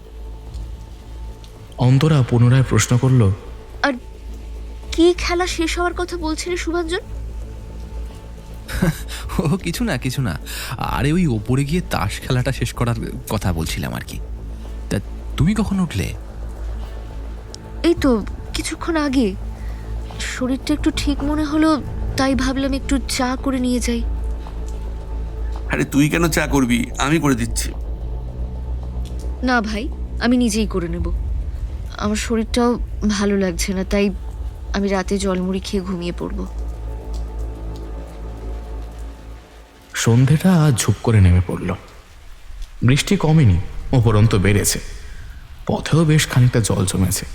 [SPEAKER 3] অন্তরা পুনরায় প্রশ্ন করল,
[SPEAKER 9] আর কি খেলা শেষ হওয়ার কথা বলছিলে শুভাঞ্জন?
[SPEAKER 1] ও কিছু না কিছু না, আরে ওই ওপরে গিয়ে তাস খেলাটা শেষ করার কথা বলছিলাম আর কি। তা তুমি কখন উঠলে?
[SPEAKER 9] এই তো কিছুক্ষণ আগে। শরীরটা একটু ঠিক মনে হলো, তাই ভাবলাম একটু চা করে নিয়ে যাই।
[SPEAKER 8] আরে তুই কেন চা করবি, আমি করে দিচ্ছি।
[SPEAKER 9] না ভাই, আমি নিজেই করে নেব। আমার শরীরটাও ভালো লাগছে না, তাই আমি রাতে জলমুড়ি খেয়ে ঘুমিয়ে পড়ব।
[SPEAKER 3] সন্ধেটা আজ ঝুপ করে নেমে পড়ল। বৃষ্টি কমেনি, উপরন্তু বেড়েছে। পথেও বেশ খানিকটা জল জমেছে।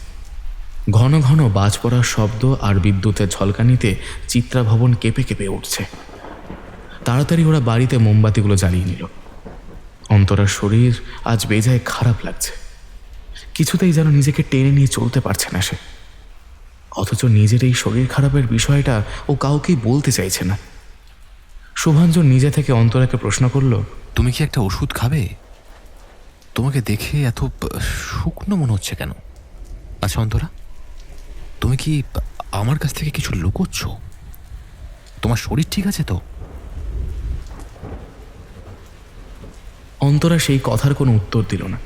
[SPEAKER 3] ঘন ঘন বাজ পড়ার শব্দ আর বিদ্যুতের ঝলকানিতে চিত্রা ভবন কেঁপে কেঁপে উঠছে। তাড়াতাড়ি ওরা বাড়িতে মোমবাতিগুলো জ্বালিয়ে নিল। অন্তরার শরীর আজ বেজায় খারাপ লাগছে। কিছুতেই যেন নিজেকে টেনে নিয়ে চলতে পারছে না সে। অথচ নিজের এই শরীর খারাপের বিষয়টা ও কাউকেই বলতে চাইছে না। শুভাঞ্জন নিজে থেকে অন্তরাকে প্রশ্ন করল,
[SPEAKER 1] তুমি কি একটা ওষুধ খাবে? তোমাকে দেখে এত শুকনো মনে হচ্ছে কেন? আচ্ছা অন্তরা, তুমি কি আমার কাছ থেকে কিছু লুকোচ্ছ? তোমার শরীর ঠিক আছে তো?
[SPEAKER 3] অন্তরা সেই কথার কোনো উত্তর দিল না,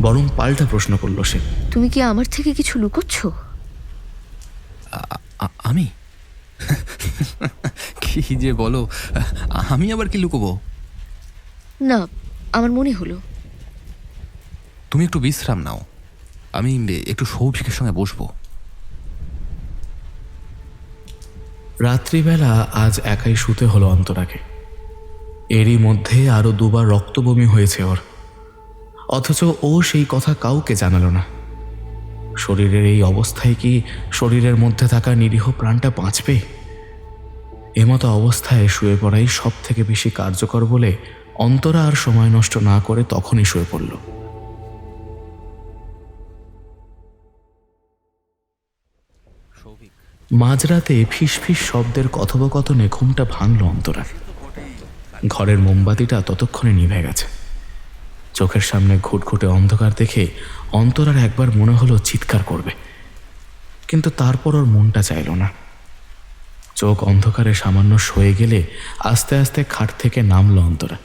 [SPEAKER 3] বরং পাল্টা প্রশ্ন করল সে,
[SPEAKER 9] তুমি কি আমার থেকে কিছু লুকোচ্ছ?
[SPEAKER 1] আমি? কি যে বলো, আমি আবার কি লুকোবো?
[SPEAKER 9] না, আমার মনে হলো।
[SPEAKER 1] তুমি একটু বিশ্রাম নাও, আমি একটু সৌভিকের সঙ্গে বসবো।
[SPEAKER 3] রাত্রিবেলা আজ একাই শুতে হলো অন্তরাকে। এরই মধ্যে আরো 2 বার রক্তবমি হয়েছে ওর, অথচ ও সেই কথা কাউকে জানালো না। শরীরের এই অবস্থায় কি শরীরের মধ্যে থাকা নিরীহ প্রাণটা বাঁচবে? এমতো অবস্থায় শুয়ে পড়াই সব থেকে বেশি কার্যকর বলে অন্তরা আর সময় নষ্ট না করে তখনই শুয়ে পড়ল। মাঝরাতে ফিসফিস শব্দের কথোপকথনে ঘুমটা ভাঙল অন্তরার। ঘরের মোমবাতিটা ততক্ষণে নিভে গেছে। চোখের সামনে ঘুটঘুটে অন্ধকার দেখে অন্তরার একবার মনে হলো চিৎকার করবে, কিন্তু তারপর ওর মনটা চাইল না। চোখ অন্ধকারে সামান্য সয়ে গেলে আস্তে আস্তে খাট থেকে নামল অন্তরা।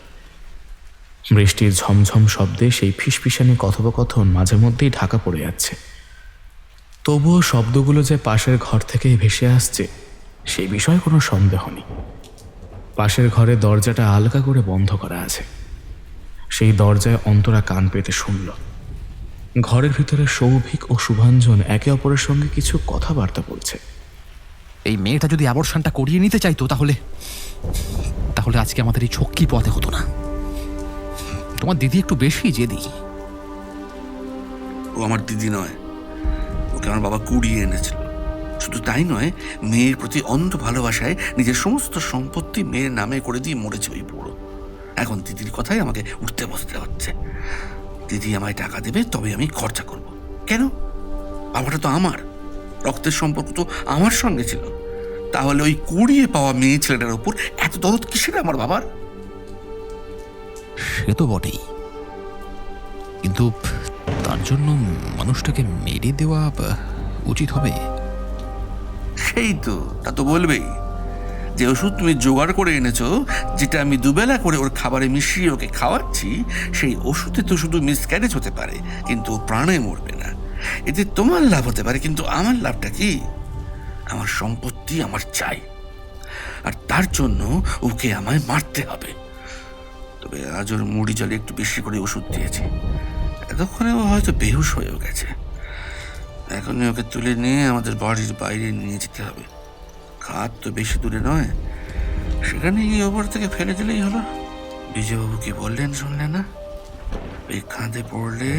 [SPEAKER 3] বৃষ্টির ঝমঝম শব্দে সেই ফিসফিসানি কথোপকথন মাঝে মধ্যেই ঢাকা পড়ে যাচ্ছে। তবুও শব্দগুলো যে পাশের ঘর থেকেই ভেসে আসছে সেই বিষয়ে কোনো সন্দেহ নেই। পাশের ঘরে দরজাটা আলগা করে বন্ধ করা আছে। সেই দরজায় অন্তরা কান পেতে শুনল। ঘরের ভিতরে সৌভিক ও শুভাঞ্জন একে অপরের সঙ্গে কিছু কথাবার্তা বলছে।
[SPEAKER 1] এই মেয়েটা যদি আবর্ষণটা করিয়ে নিতে চাইতো তাহলে আজকে আমাদের এই ছক্কি পথে হতো না। তোমার দিদি একটু বেশি জেদি।
[SPEAKER 8] ও আমার দিদি নয়, ওকে আমার বাবা কুড়িয়ে এনেছিল। শুধু তাই নয়, মেয়ের প্রতি অন্ধ ভালোবাসায় নিজের সমস্ত সম্পত্তি মেয়ের নামে করে দিয়ে মরেছে ওই বুড়ো। এখন দিদির কথাই আমাকে উঠতে বসতে হচ্ছে। দিদি আমায় টাকা দেবে, তবে আমি খরচা করব। কেন? বাবাটা তো আমার, রক্তের সম্পর্ক তো আমার সঙ্গে ছিল। তাহলে ওই কুড়িয়ে পাওয়া মেয়ে ছেলেটার উপর এত দরদ কিসের আমার বাবার?
[SPEAKER 1] সে তো বটেই, কিন্তু তার জন্য মানুষটাকে মেরে দেওয়া উচিত হবে।
[SPEAKER 8] সেই তো, তা তো বলবেই। যে ওষুধ তুমি জোগাড় করে এনেছো, যেটা আমি দুবেলা করে ওর খাবারে মিশিয়ে ওকে খাওয়াচ্ছি, সেই ওষুধে তো শুধু মিসক্যারেজ হতে পারে, কিন্তু ও প্রাণে মরবে না। এতে তোমার লাভ হতে পারে, কিন্তু আমার লাভটা কি? আমার সম্পত্তি আমার চাই, আর তার জন্য ওকে আমায় মারতে হবে। তবে আজ ওর মুড়ি জলে একটু বেশি করে ওষুধ দিয়েছি। এতক্ষণে ও হয়তো বেহুশ হয়েও গেছে। এখনই ওকে তুলে নিয়ে আমাদের বাড়ির বাইরে নিয়ে যেতে হবে। খাট তো বেশি দূরে নয়, সেখানে গিয়ে ওপর থেকে ফেলে দিলেই হলো। বিজয়বাবু কি বললেন শুনলে না? ওই কাঁধে পড়লে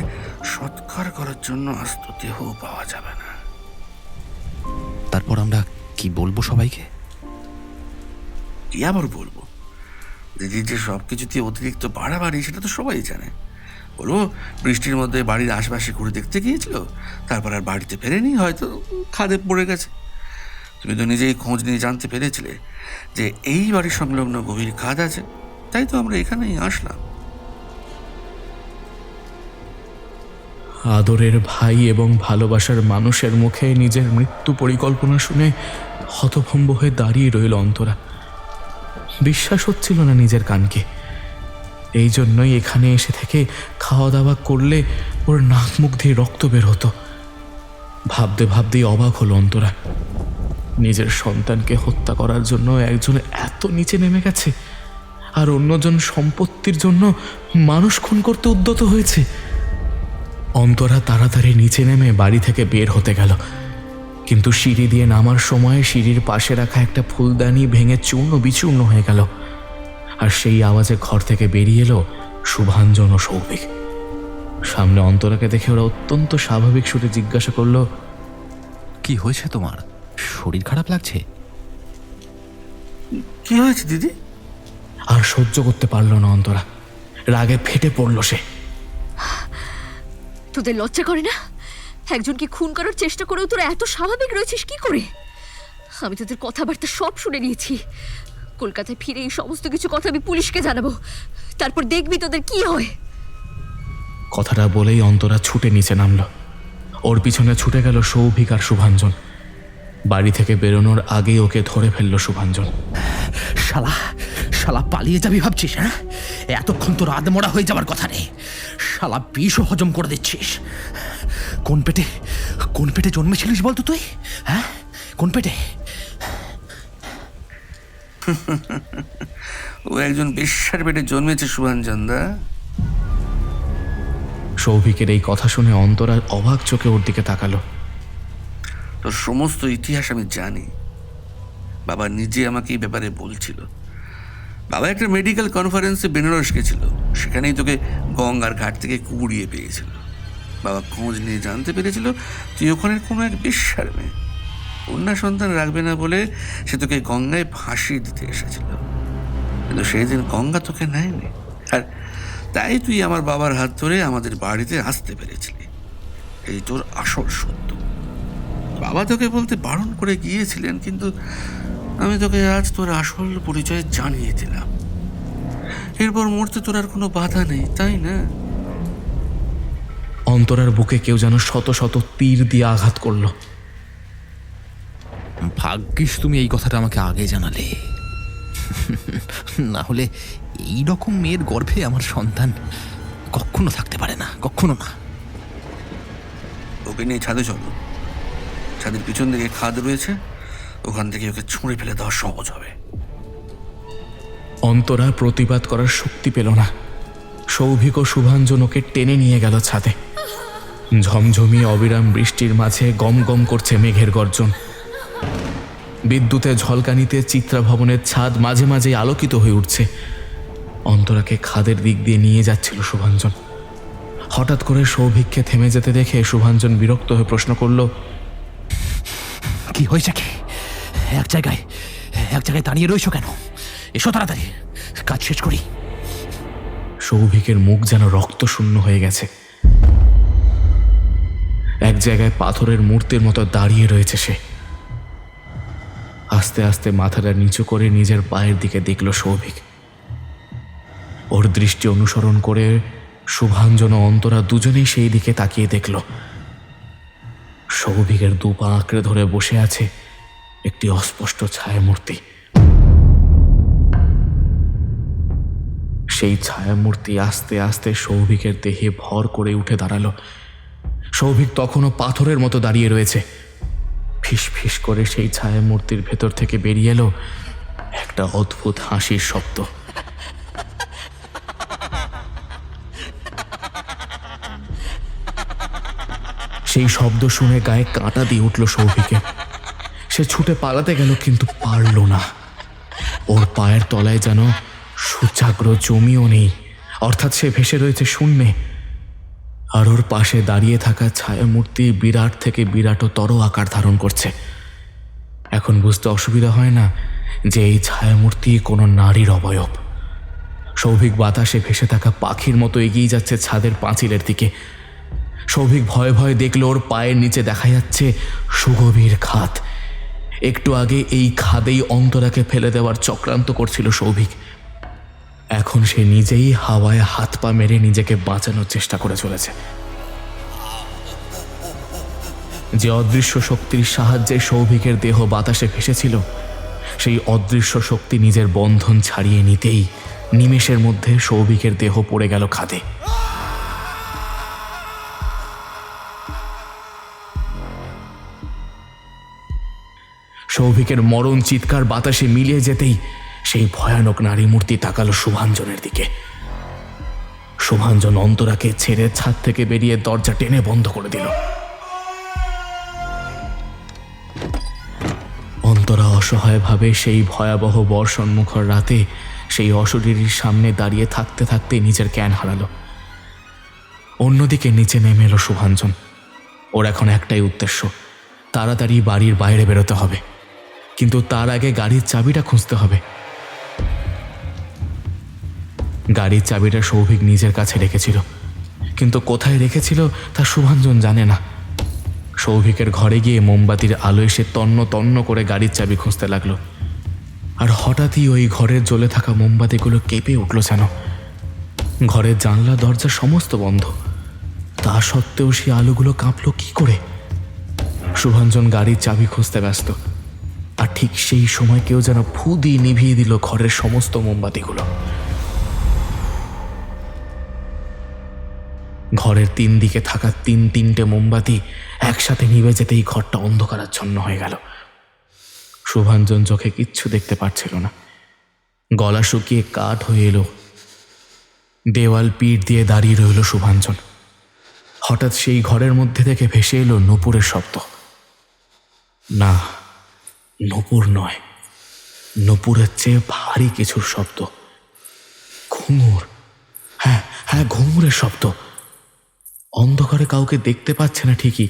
[SPEAKER 8] সৎকার করার জন্য আস্ত দেহ পাওয়া যাবে না।
[SPEAKER 1] তারপর আমরা কি বলবো সবাইকে?
[SPEAKER 8] কি আবার বলবো? দিদির যে সবকিছুতে অতিরিক্ত বাড়াবাড়ি, সেটা তো সবাই জানে। বলবো বৃষ্টির মধ্যে বাড়ির আশেপাশে ঘুরে দেখতে গিয়েছিল, তারপর আর বাড়িতে ফেরেনি, হয়তো খাদে পড়ে গেছে। তুমি তো নিজেই খোঁজ নিয়ে জানতে পেরেছিলে যে এই বাড়ির সংলগ্ন গভীর খাদ আছে, তাই তো আমরা এখানেই আসলাম।
[SPEAKER 3] আদরের ভাই এবং ভালোবাসার মানুষের মুখে নিজের মৃত্যু পরিকল্পনা শুনে হতভম্ব হয়ে দাঁড়িয়ে রইল অন্তরা। বিশ্বাস হচ্ছিল না নিজের কানকে। এই জন্যই এখানে এসে থেকে খাওয়া দাওয়া করলে ওর নাক মুখ দিয়ে রক্ত বের হতো। ভাবতে ভাবতেই অবাক হলো অন্তরা। নিজের সন্তানকে হত্যা করার জন্য একজন এত নিচে নেমে গেছে, আর অন্যজন সম্পত্তির জন্য মানুষ খুন করতে উদ্যত হয়েছে। অন্তরা তাড়াতাড়ি নিচে নেমে বাড়ি থেকে বের হতে গেল, কিন্তু সিঁড়ি দিয়ে নামার সময় সিঁড়ির পাশে রাখা একটা ফুলদানি ভেঙে চূর্ণ বিচূর্ণ হয়ে গেল। আর সেই আওয়াজে ঘর থেকে বেরিয়ে এলো শুভাঞ্জন ও সৌভিক। সামনে অন্তরাকে দেখে ওরা অত্যন্ত স্বাভাবিক সুরে জিজ্ঞাসা করলো,
[SPEAKER 1] কি হয়েছে তোমার? শরীর খারাপ লাগছে?
[SPEAKER 8] কি হয়েছে দিদি?
[SPEAKER 3] আর সহ্য করতে পারল না অন্তরা, রাগে ফেটে পড়ল সে।
[SPEAKER 9] তোদের লজ্জা করে না? একজনকে খুন করার চেষ্টা করেও তোরা এত স্বাভাবিক রয়েছিস কি করে? আমি তোদের কথাবার্তা সব শুনে নিয়েছি। কলকাতায় ফিরে এই সমস্ত কিছু কথা আমি পুলিশকে জানাবো, তারপর দেখবি তোদের কি হয়।
[SPEAKER 3] কথাটা বলেই অন্তরা ছুটে নিচে নামল। ওর পিছনে ছুটে গেল সৌভিক আর শুভাঞ্জন। বাড়ি থেকে বেরোনোর আগে ওকে ধরে ফেলল শুভাঞ্জন।
[SPEAKER 6] শালা শালা পালিয়ে যাবি ভাবছিস? হ্যাঁ, এতক্ষণ তো রাত মরা হয়ে যাবার কথা নেই। শালা বিষও হজম করে দিচ্ছিস। কোন পেটে জন্মেছিলিস বলতো তুই? হ্যাঁ, কোন পেটে?
[SPEAKER 8] ও একজন বেশ্যার পেটে জন্মেছে শুভাঞ্জনদা।
[SPEAKER 3] সৌভিকের এই কথা শুনে অন্তরা অবাক চোখে ওর দিকে তাকালো।
[SPEAKER 8] তোর সমস্ত ইতিহাস আমি জানি। বাবা নিজে আমাকে এই ব্যাপারে বলছিল। বাবা একটা মেডিকেল কনফারেন্সে বেনারস গেছিল, সেখানেই তোকে গঙ্গার ঘাট থেকে কুড়িয়ে পেয়েছিল। বাবা খোঁজ নিয়ে জানতে পেরেছিল তুই ওখানে কোনো এক বেশ্যার মেয়ে। কন্যা সন্তান রাখবে না বলে সে তোকে গঙ্গায় ফাঁসি দিতে এসেছিল, কিন্তু সেই দিন গঙ্গা তোকে নেয়নি, আর তাই তুই আমার বাবার হাত ধরে আমাদের বাড়িতে আসতে পেরেছিলি। এই তোর আসল সত্য। বাবা তোকে বলতে বারণ করে গিয়েছিলেন, কিন্তু আমি তোকে আজ তোর আসল পরিচয় জানিয়ে দিলাম। এরপর মরতে তোর আর কোনো বাধা নেই, তাই না?
[SPEAKER 3] অন্তরার বুকে কেউ যেন শত শত তীর দিয়ে আঘাত করলো।
[SPEAKER 1] ভাগ্যিস তুমি এই কথাটা আমাকে আগে জানালে, না হলে এই রকম মেয়ের গর্ভে আমার সন্তান কখনো থাকতে পারে না, কখনো না।
[SPEAKER 8] ওকে নিয়ে ছাদে চলো। ছাদের পিছন দিকে খাদ রয়েছে, ওখান থেকে ওকে ছুঁড়ে ফেলে দেওয়া সহজ হবে।
[SPEAKER 3] অন্তরা প্রতিবাদ করার শক্তি পেল না। সৌভিক ও শুভাঞ্জন ওকে টেনে নিয়ে গেল ছাদে। ঝমঝমি অবিরাম বৃষ্টির মাঝে গম গম করছে মেঘের গর্জন। বিদ্যুতের ঝলকানিতে চিত্রা ভবনের ছাদ মাঝে মাঝে আলোকিত হয়ে উঠছে। অন্তরাকে খাদের দিক দিয়ে নিয়ে যাচ্ছিল শুভাঞ্জন। হঠাৎ করে সৌভিককে থেমে যেতে দেখে শুভাঞ্জন বিরক্ত হয়ে প্রশ্ন করল,
[SPEAKER 1] কি হয়েছে? কি এক জায়গায় দাঁড়িয়ে রয়েছো কেন? এসো তাড়াতাড়ি, কাজ শেষ করি।
[SPEAKER 3] সৌভিকের মুখ যেন রক্তশূন্য হয়ে গেছে। এক জায়গায় পাথরের মূর্তির মতো দাঁড়িয়ে রয়েছে সে। আস্তে আস্তে মাথাটা নিচু করে নিজের পায়ের দিকে দেখল সৌভিক। ওর দৃষ্টি অনুসরণ করে শুভাঞ্জন ও অন্তরা দুজনেই সেই দিকে তাকিয়ে দেখল। সৌভিকের দু পা আঁকড়ে ধরে বসে আছে একটি অস্পষ্ট ছায়ামূর্তি। সেই ছায়ামূর্তি আস্তে আস্তে সৌভিকের দেহে ভর করে উঠে দাঁড়ালো। সৌভিক তখনও পাথরের মতো দাঁড়িয়ে রয়েছে। ফিস ফিস করে সেই ছায়ামূর্তির ভেতর থেকে বেরিয়ে এলো একটা অদ্ভুত হাসির শব্দ। সেই শব্দ শুনে গায়ে কাঁটা দিয়ে উঠল সৌভিকের। সে ছুটে পালাতে গেল, কিন্তু পারল না। ওর পায়ের তলায় যেন সূচাগ্র জমিও নেই, অর্থাৎ সে ভেসে রয়েছে শূন্যে। আর ওর পাশে দাঁড়িয়ে থাকা ছায়ামূর্তি বিরাট থেকে বিরাটতর আকার ধারণ করছে। এখন বুঝতে অসুবিধা হয় না যে এই ছায়ামূর্তি কোনো নারীর অবয়ব। সৌভিক বাতাসে ভেসে থাকা পাখির মতো এগিয়ে যাচ্ছে ছাদের পাঁচিলের দিকে। সৌভিক ভয়ে ভয়ে দেখল ওর পায়ের নিচে দেখা যাচ্ছে সুগভীর খাদ। একটু আগে এই খাদেই অন্তরাকে ফেলে দেওয়ার চক্রান্ত করছিল সৌভিক। এখন সে নিজেই হাওয়ায় হাত পা মেরে নিজেকে বাঁচানোর চেষ্টা করে চলেছে। যে অদৃশ্য শক্তির সাহায্যে সৌভিকের দেহ বাতাসে ভেসেছিল, সেই অদৃশ্য শক্তি নিজের বন্ধন ছাড়িয়ে নিতেই নিমেষের মধ্যে সৌভিকের দেহ পড়ে গেল খাদে। সৌভিকের মরণ চিৎকার বাতাসে মিলিয়ে যেতেই সেই ভয়ানক নারী মূর্তি তাকালো শুভাঞ্জনের দিকে। শুভাঞ্জন অন্তরাকে ছেড়ে ছাদ থেকে বেরিয়ে দরজা টেনে বন্ধ করে দিল। অন্তরা অসহায়ভাবে সেই ভয়াবহ বর্ষণমুখর রাতে সেই অশরীরীর সামনে দাঁড়িয়ে থাকতে থাকতে নিজের জ্ঞান হারালো। অন্যদিকে নিচে নেমে এলো শুভাঞ্জন। ওর এখন একটাই উদ্দেশ্য, তাড়াতাড়ি বাড়ির বাইরে বেরোতে হবে, কিন্তু তার আগে গাড়ির চাবিটা খুঁজতে হবে। গাড়ির চাবিটা সৌভিক নিজের কাছে রেখেছিল, কিন্তু কোথায় রেখেছিল তা শুভাঞ্জন জানে না। সৌভিকের ঘরে গিয়ে মোমবাতির আলো এসে তন্ন তন্ন করে গাড়ির চাবি খুঁজতে লাগলো। আর হঠাৎই ওই ঘরের জ্বলে থাকা মোমবাতিগুলো কেঁপে উঠল যেন। ঘরের জানলা দরজা সমস্ত বন্ধ, তা সত্ত্বেও সেই আলোগুলো কাঁপলো কি করে? শুভাঞ্জন গাড়ির চাবি খুঁজতে ব্যস্ত, আর ঠিক সেই সময় কেউ যেন ফু দিয়ে নিভিয়ে দিল ঘরের সমস্ত মোমবাতিগুলো। ঘরের তিন দিকে থাকা তিনটে মোমবাতি একসাথে নিভে যেতেই ঘরটা অন্ধকারাচ্ছন্ন হয়ে গেল। শুভাঞ্জন চোখে কিচ্ছু দেখতে পাচ্ছিল না। গলা শুকিয়ে কাঠ হয়ে এলো। দেওয়াল পিঠ দিয়ে দাঁড়িয়ে রইল শুভাঞ্জন। হঠাৎ সেই ঘরের মধ্যে থেকে ভেসে এলো নূপুরের শব্দ। না, নূপুর নয়, নূপুরের চেয়ে ভারী কিছুর শব্দ। ঘুঙুর, হ্যাঁ হ্যাঁ, ঘুঙুরের শব্দ। অন্ধকারে কাউকে দেখতে পাচ্ছে না ঠিকই,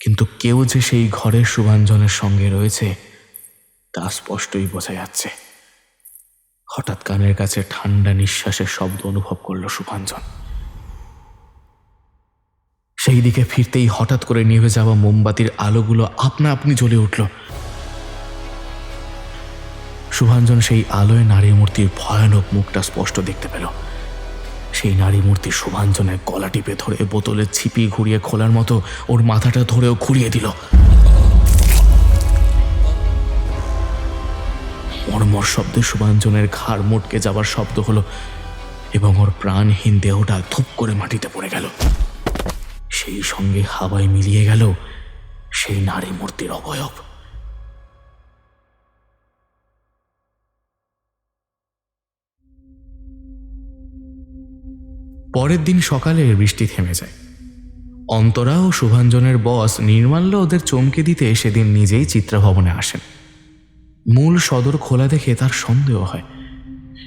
[SPEAKER 3] কিন্তু কেউ যে সেই ঘরের শুভাঞ্জনের সঙ্গে রয়েছে তা স্পষ্টই বোঝা যাচ্ছে। হঠাৎ কানের কাছে ঠান্ডা নিঃশ্বাসের শব্দ অনুভব করল শুভাঞ্জন। সেই দিকে ফিরতেই হঠাৎ করে নিভে যাওয়া মোমবাতির আলোগুলো আপনা আপনি জ্বলে উঠল। শুভাঞ্জন সেই আলোয় নারী মূর্তির ভয়ানক মুখটা স্পষ্ট দেখতে পেল। সেই নারী মূর্তি শুভাঞ্জনের গলা টিপে ধরে বোতলের ছিপি ঘুরিয়ে খোলার মতো ওর মাথাটা ধরেও ঘুরিয়ে দিল। মর্মর শব্দে শুভাঞ্জনের ঘাড় মোটকে যাবার শব্দ হলো এবং ওর প্রাণহীন দেহটা ধূপ করে মাটিতে পড়ে গেল। সেই সঙ্গে হাওয়ায় মিলিয়ে গেল সেই নারী মূর্তির অবয়ব। পরের দিন সকালে বৃষ্টি থেমে যায়। অন্তরা ও শুভাঞ্জনের বস নির্মাল্য ওদের চমকে দিতে সেদিন নিজেই চিত্রভবনে আসেন। মূল সদর খোলা দেখে তার সন্দেহ হয়।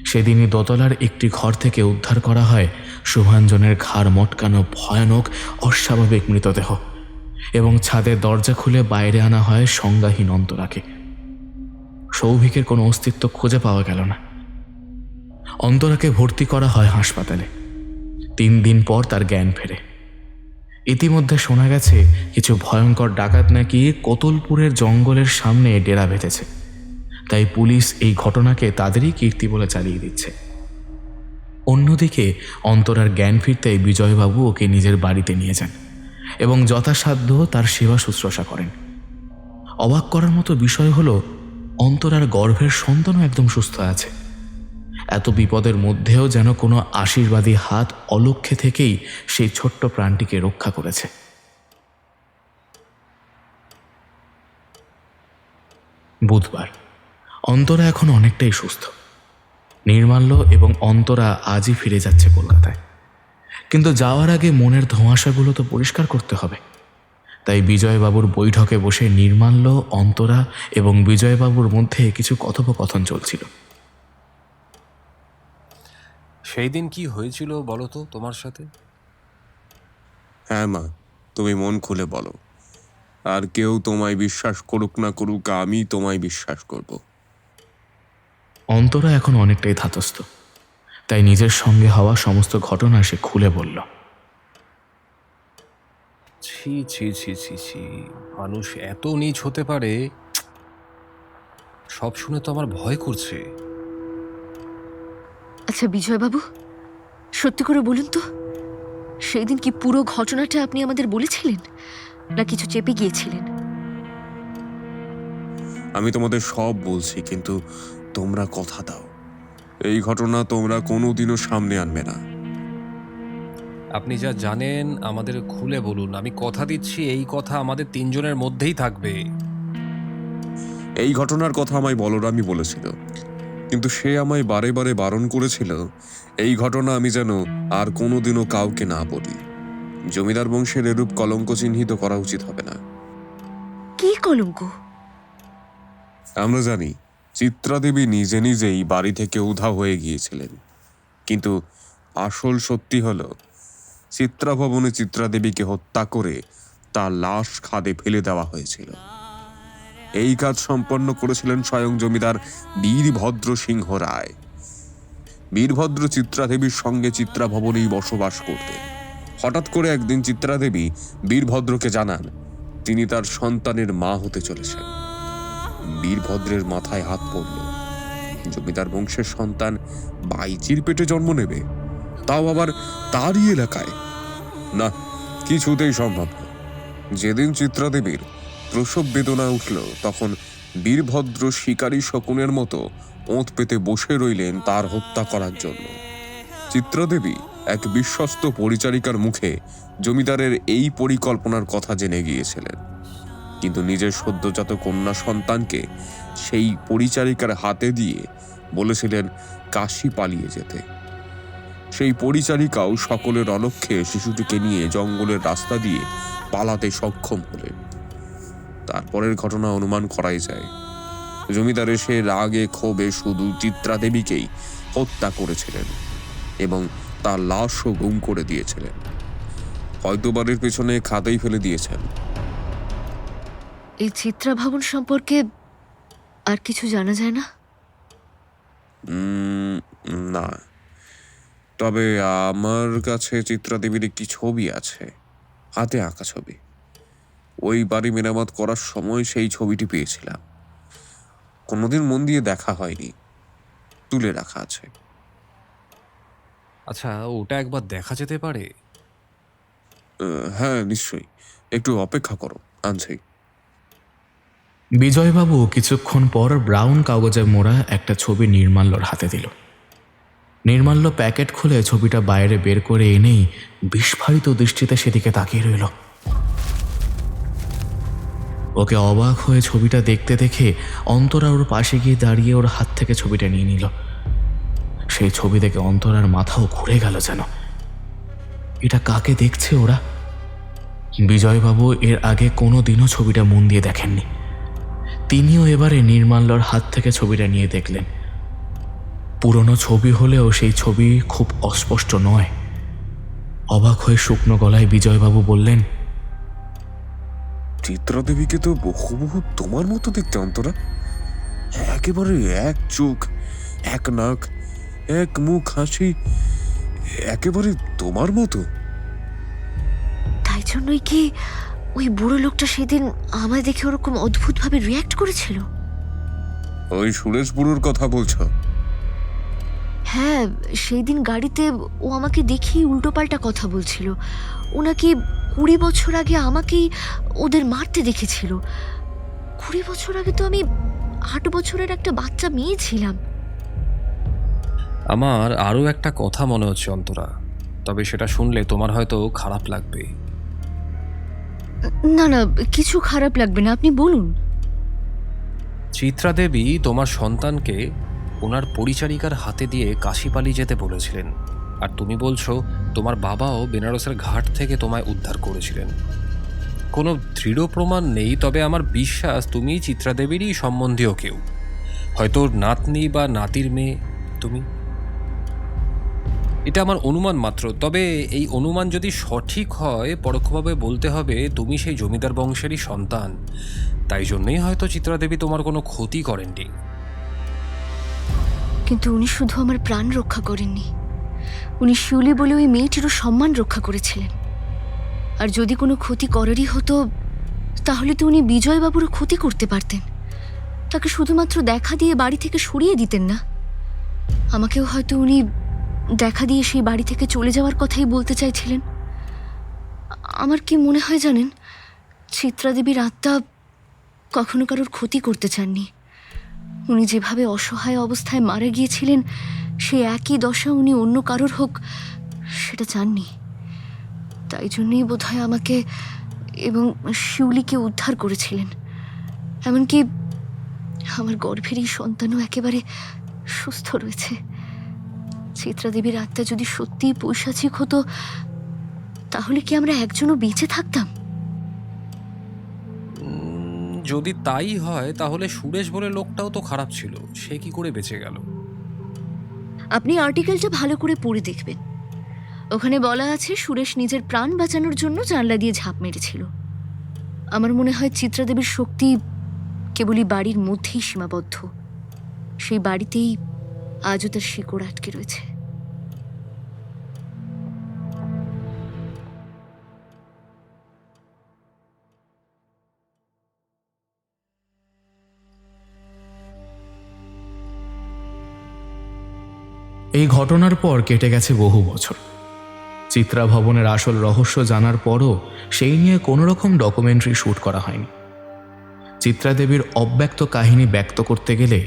[SPEAKER 3] সেদিনই দোতলার একটি ঘর থেকে উদ্ধার করা হয় শুভাঞ্জনের ঘাড় মটকানো ভয়ানক অস্বাভাবিক মৃতদেহ এবং ছাদের দরজা খুলে বাইরে আনা হয় সংজ্ঞাহীন অন্তরাকে। সৌভিকের কোনো অস্তিত্ব খুঁজে পাওয়া গেল না। অন্তরাকে ভর্তি করা হয় হাসপাতালে। 3 দিন পর তার জ্ঞান ফেরে। ইতিমধ্যে শোনা গেছে কিছু ভয়ঙ্কর ডাকাত নাকি কোতলপুরের জঙ্গলের সামনে ডেরা বেঁধেছে, তাই পুলিশ এই ঘটনাকে তাদেরই কীর্তি বলে চালিয়ে দিচ্ছে। অন্যদিকে অন্তরার জ্ঞান ফিরতেই বিজয়বাবু ওকে নিজের বাড়িতে নিয়ে যান এবং যথাসাধ্য তার সেবা শুশ্রূষা করেন। অবাক করার মতো বিষয় হলো অন্তরার গর্ভের সন্তানও একদম সুস্থ আছে। এত বিপদের মধ্যেও যেন কোনো আশীর্বাদী হাত অলক্ষ্যে থেকেই সেই ছোট্ট প্রাণটিকে রক্ষা করেছে। বুধবার। অন্তরা এখন অনেকটাই সুস্থ। নির্মাল্য এবং অন্তরা আজই ফিরে যাচ্ছে কলকাতায়, কিন্তু যাওয়ার আগে মনের ধোঁয়াশাগুলো তো পরিষ্কার করতে হবে। তাই বিজয়বাবুর বৈঠকে বসে নির্মাল্য, অন্তরা এবং বিজয়বাবুর মধ্যে কিছু কথোপকথন চলছিল।
[SPEAKER 11] সেই দিন কি হয়েছিল বলো তো তোমার সাথে?
[SPEAKER 10] হ্যাঁ মা, তুমি মন খুলে বলো। আর কেউ তোমায় বিশ্বাস করুক না করুক, আমি তোমায় বিশ্বাস করব।
[SPEAKER 3] অন্তরা এখন অনেকটাই ধাতস্থ, তাই নিজের সঙ্গে হওয়া সমস্ত ঘটনা সে খুলে বলল।
[SPEAKER 11] ছি ছি ছি ছি ছি, মানুষ এত নীচ হতে পারে? সব শুনে তো আমার ভয় করছে।
[SPEAKER 9] আচ্ছা বিজয়বাবু, সত্যি করে বলুন তো, সেই দিন কি পুরো ঘটনাটা আপনি আমাদের বলেছিলেন, না কিছু চেপে গিয়েছিলেন?
[SPEAKER 10] আমি তোমাদের সব বলছি, কিন্তু তোমরা কথা দাও এই ঘটনা তোমরা কোনোদিনও সামনে আনবে না।
[SPEAKER 11] আপনি যা জানেন আমাদের খুলে বলুন। আমি কথা দিচ্ছি এই কথা আমাদের 3 জনের মধ্যেই থাকবে।
[SPEAKER 10] এই ঘটনার কথা আমায় বলরামই বলেছিল, কিন্তু সে আমায় বারে বারে বারণ করেছিল এই ঘটনা আমি যেন আর কোনোদিনও কাউকে না বলি। জমিদার বংশের এরূপ কলঙ্ক চিহ্নিত করা উচিত হবে না।
[SPEAKER 9] কি কলঙ্ক?
[SPEAKER 10] আমরা জানি চিত্রা দেবী নিজে নিজেই বাড়ি থেকে উধাও হয়ে গিয়েছিলেন, কিন্তু আসল সত্যি হলো চিত্রা ভবনে চিত্রা দেবীকে হত্যা করে তার লাশ খাদে ফেলে দেওয়া হয়েছিল। এই কাজ সম্পন্ন করেছিলেন স্বয়ং জমিদার বীরভদ্র সিংহ রায়। বীরভদ্র চিত্রা দেবীর সঙ্গে চিত্রা ভবনেই বসবাস করতেন। হঠাৎ করে একদিন চিত্রা দেবী বীরভদ্রকে জানান তিনি তার সন্তানের মা হতে চলেছেন। বীরভদ্রের মাথায় হাত পড়ল। জমিদার বংশের সন্তান বাইচির পেটে জন্ম নেবে, তাও আবার তারই এলাকায়? না, কিছুতেই সম্ভব না। যেদিন চিত্রা দেবীর প্রসব বেদনা উঠল, তখন বীরভদ্র শিকারী শকুনের মতো ওঁত পেতে বসে রইলেন তার হত্যা করার জন্য। চিত্রা দেবী এক বিশ্বস্ত পরিচারিকার মুখে জমিদারের এই পরিকল্পনার কথা জেনে গিয়েছিলেন, কিন্তু নিজের সদ্যজাত কন্যা সন্তানকে সেই পরিচারিকার হাতে দিয়ে বলেছিলেন কাশি পালিয়ে যেতে। সেই পরিচারিকাও সকলের অলক্ষ্যে শিশুটিকে নিয়ে জঙ্গলের রাস্তা দিয়ে পালাতে সক্ষম হলেন। তারপরের ঘটনা অনুমান করাই যায়। জমিদার এসে রাগে ক্ষোভে শুধু চিত্রা দেবীকেই হত্যা করেছিলেন এবং তার লাশও গুম করে দিয়েছিলেন। হয়তো বাড়ির পেছনে খাদেই ফেলে দিয়েছেন।
[SPEAKER 9] এই চিত্রা ভবন সম্পর্কে আর কিছু জানা যায় না?
[SPEAKER 10] না, তবে আমার কাছে চিত্রা দেবীর একটি ছবি আছে, হাতে আঁকা ছবি। ওই বাড়ি মেরামত করার সময় সেই ছবিটি পেয়েছিলাম। কোনোদিন মন দিয়ে দেখা হয়নি, তুলে রাখা আছে।
[SPEAKER 11] আচ্ছা, ওটা একবার দেখা যেতে পারে?
[SPEAKER 10] হ্যাঁ, নিশ্চয়ই, একটু অপেক্ষা করো, আনছি।
[SPEAKER 3] বিজয়বাবু কিছুক্ষণ পর ব্রাউন কাগজে মোড়া একটা ছবি নির্মাল্যর হাতে দিল। নির্মাল্য প্যাকেট খুলে ছবিটা বাইরে বের করে এনেই বিস্ফারিত দৃষ্টিতে সেদিকে তাকিয়ে রইল। ওকে অবাক হয়ে ছবিটা দেখতে দেখে অন্তরা ওর পাশে গিয়ে দাঁড়িয়ে ওর হাত থেকে ছবিটা নিয়ে নিল। সেই ছবি দেখে অন্তরার মাথাও ঘুরে গেল যেন। এটা কাকে দেখছে ওরা? বিজয়বাবু এর আগে কোনো দিনও ছবিটা মন দিয়ে দেখেননি। তিনিও এবারে নির্মাল্যর হাত থেকে ছবিটা নিয়ে দেখলেন। পুরনো ছবি হলেও সেই ছবি খুব অস্পষ্ট নয়। অবাক হয়ে শুকনো গলায় বিজয়বাবু বললেন,
[SPEAKER 10] চিত্রা দেবীকে তো বহু তোমার মতো দেখতে অন্তরা। একেবারে এক চোখ, এক নাক, এক মুখ, হাসি, একেবারে তোমার মতো।
[SPEAKER 9] তাই জন্যই কি ওই বুড়ো লোকটা সেদিন আমায় দেখে ওরকম অদ্ভুতভাবে রিয়্যাক্ট করেছিল?
[SPEAKER 10] ওই সুরেশ বুড়োর কথা বলছো?
[SPEAKER 9] হ্যাঁ, সেই দিন গাড়িতে ও আমাকে দেখেই উল্টোপাল্টা কথা বলছিল। ও নাকি 20 বছর আগে আমাকেই ওদের মারতে দেখেছিল। 20 বছর আগে তো আমি 8 বছরের একটা বাচ্চা মেয়ে ছিলাম।
[SPEAKER 11] আমার আরও একটা কথা মনে হচ্ছে অন্তরা, তবে সেটা শুনলে তোমার হয়তো খারাপ লাগবে।
[SPEAKER 9] না না, কিছু খারাপ লাগবে না, আপনি বলুন।
[SPEAKER 11] চিত্রা দেবী তোমার সন্তানকে ওনার পরিচারিকার হাতে দিয়ে কাশি পালিয়ে যেতে বলেছিলেন, আর তুমি বলছো তোমার বাবাও বেনারসের ঘাট থেকে তোমায় উদ্ধার করেছিলেন। কোনো দৃঢ় প্রমাণ নেই, তবে আমার বিশ্বাস তুমি চিত্রা দেবীরই সম্বন্ধীয় কেউ, হয়তো নাতনি বা নাতির মেয়ে তুমি। এটা আমার অনুমান মাত্র, তবে এই অনুমান যদি সঠিক হয় পরোক্ষভাবে বলতে হবে তুমি সেই জমিদার বংশেরই সন্তান। তাই জন্যই হয়তো চিত্রা দেবী তোমার কোনো ক্ষতি করেননি।
[SPEAKER 9] কিন্তু উনি শুধু আমার প্রাণ রক্ষা করেননি, উনি শিউলি বলে ওই মেয়েটিরও সম্মান রক্ষা করেছিলেন। আর যদি কোনো ক্ষতি করারই হতো তাহলে তো উনি বিজয়বাবুরও ক্ষতি করতে পারতেন। তাকে শুধুমাত্র দেখা দিয়ে বাড়ি থেকে সরিয়ে দিতেন না। আমাকেও হয়তো উনি দেখা দিয়ে সেই বাড়ি থেকে চলে যাওয়ার কথাই বলতে চাইছিলেন। আমার কি মনে হয় জানেন, চিত্রা দেবীর আত্মা কখনো কারোর ক্ষতি করতে চাননি। উনি যেভাবে অসহায় অবস্থায় মারা গিয়েছিলেন সেই একই দশা উনি অন্য কারোর হোক সেটা চাননি। তাই জন্যই বোধহয় আমাকে এবং শিউলিকে উদ্ধার করেছিলেন। এমনকি আমার গর্ভের এই সন্তানও একেবারে সুস্থ রয়েছে। চিত্রা দেবীর আত্মা যদি সত্যিই পৈশাচিক হতো তাহলে কি আমরা একজনও বেঁচে থাকতাম?
[SPEAKER 11] যদি তাই হয় তাহলে সুরেশ বলে লোকটাও তো খারাপ ছিল, সে কি করে বেঁচে গেল?
[SPEAKER 9] আপনি আর্টিকেলটা ভালো করে পড়ে দেখবেন। ওখানে বলা আছে সুরেশ নিজের প্রাণ বাঁচানোর জন্য জানলা দিয়ে ঝাঁপ মেরেছিল। আমার মনে হয় চিত্রা দেবীর শক্তি কেবলই বাড়ির মধ্যেই সীমাবদ্ধ। সেই বাড়িতেই আজও তার শিকড় আটকে রয়েছে।
[SPEAKER 3] এই ঘটনার পর কেটে গেছে বহু বছর। চিত্রা ভবনের আসল রহস্য জানার পরও সেই নিয়ে কোনো রকম ডকুমেন্টারি শ্যুট করা হয়নি। চিত্রা দেবীর অব্যক্ত কাহিনী ব্যক্ত করতে গেলে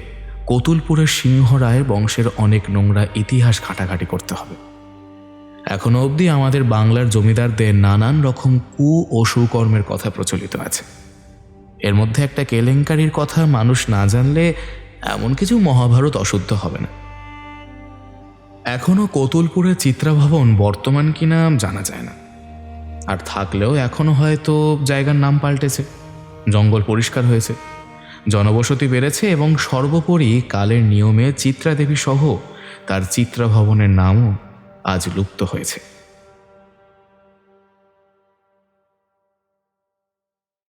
[SPEAKER 3] কতুলপুরের সিংহ রায়ের বংশের অনেক নোংরা ইতিহাস ঘাটাঘাটি করতে হবে। এখনো অবধি আমাদের বাংলার জমিদারদের নানান রকম কু ও সুকর্মের কথা প্রচলিত আছে। এর মধ্যে একটা কেলেঙ্কারির কথা মানুষ না জানলে এমন কিছু মহাভারত অশুদ্ধ হবে না। এখনো কোতুলপুরের চিত্রাভবন বর্তমান কিনা জানা যায় না, আর থাকলেও এখনো হয়তো জায়গার নাম পাল্টেছে, জঙ্গল পরিষ্কার হয়েছে, জনবসতি বেড়েছে এবং সর্বোপরি কালের নিয়মে চিত্রাদেবী সহ তার চিত্রাভবনের নামও আজ লুপ্ত হয়েছে।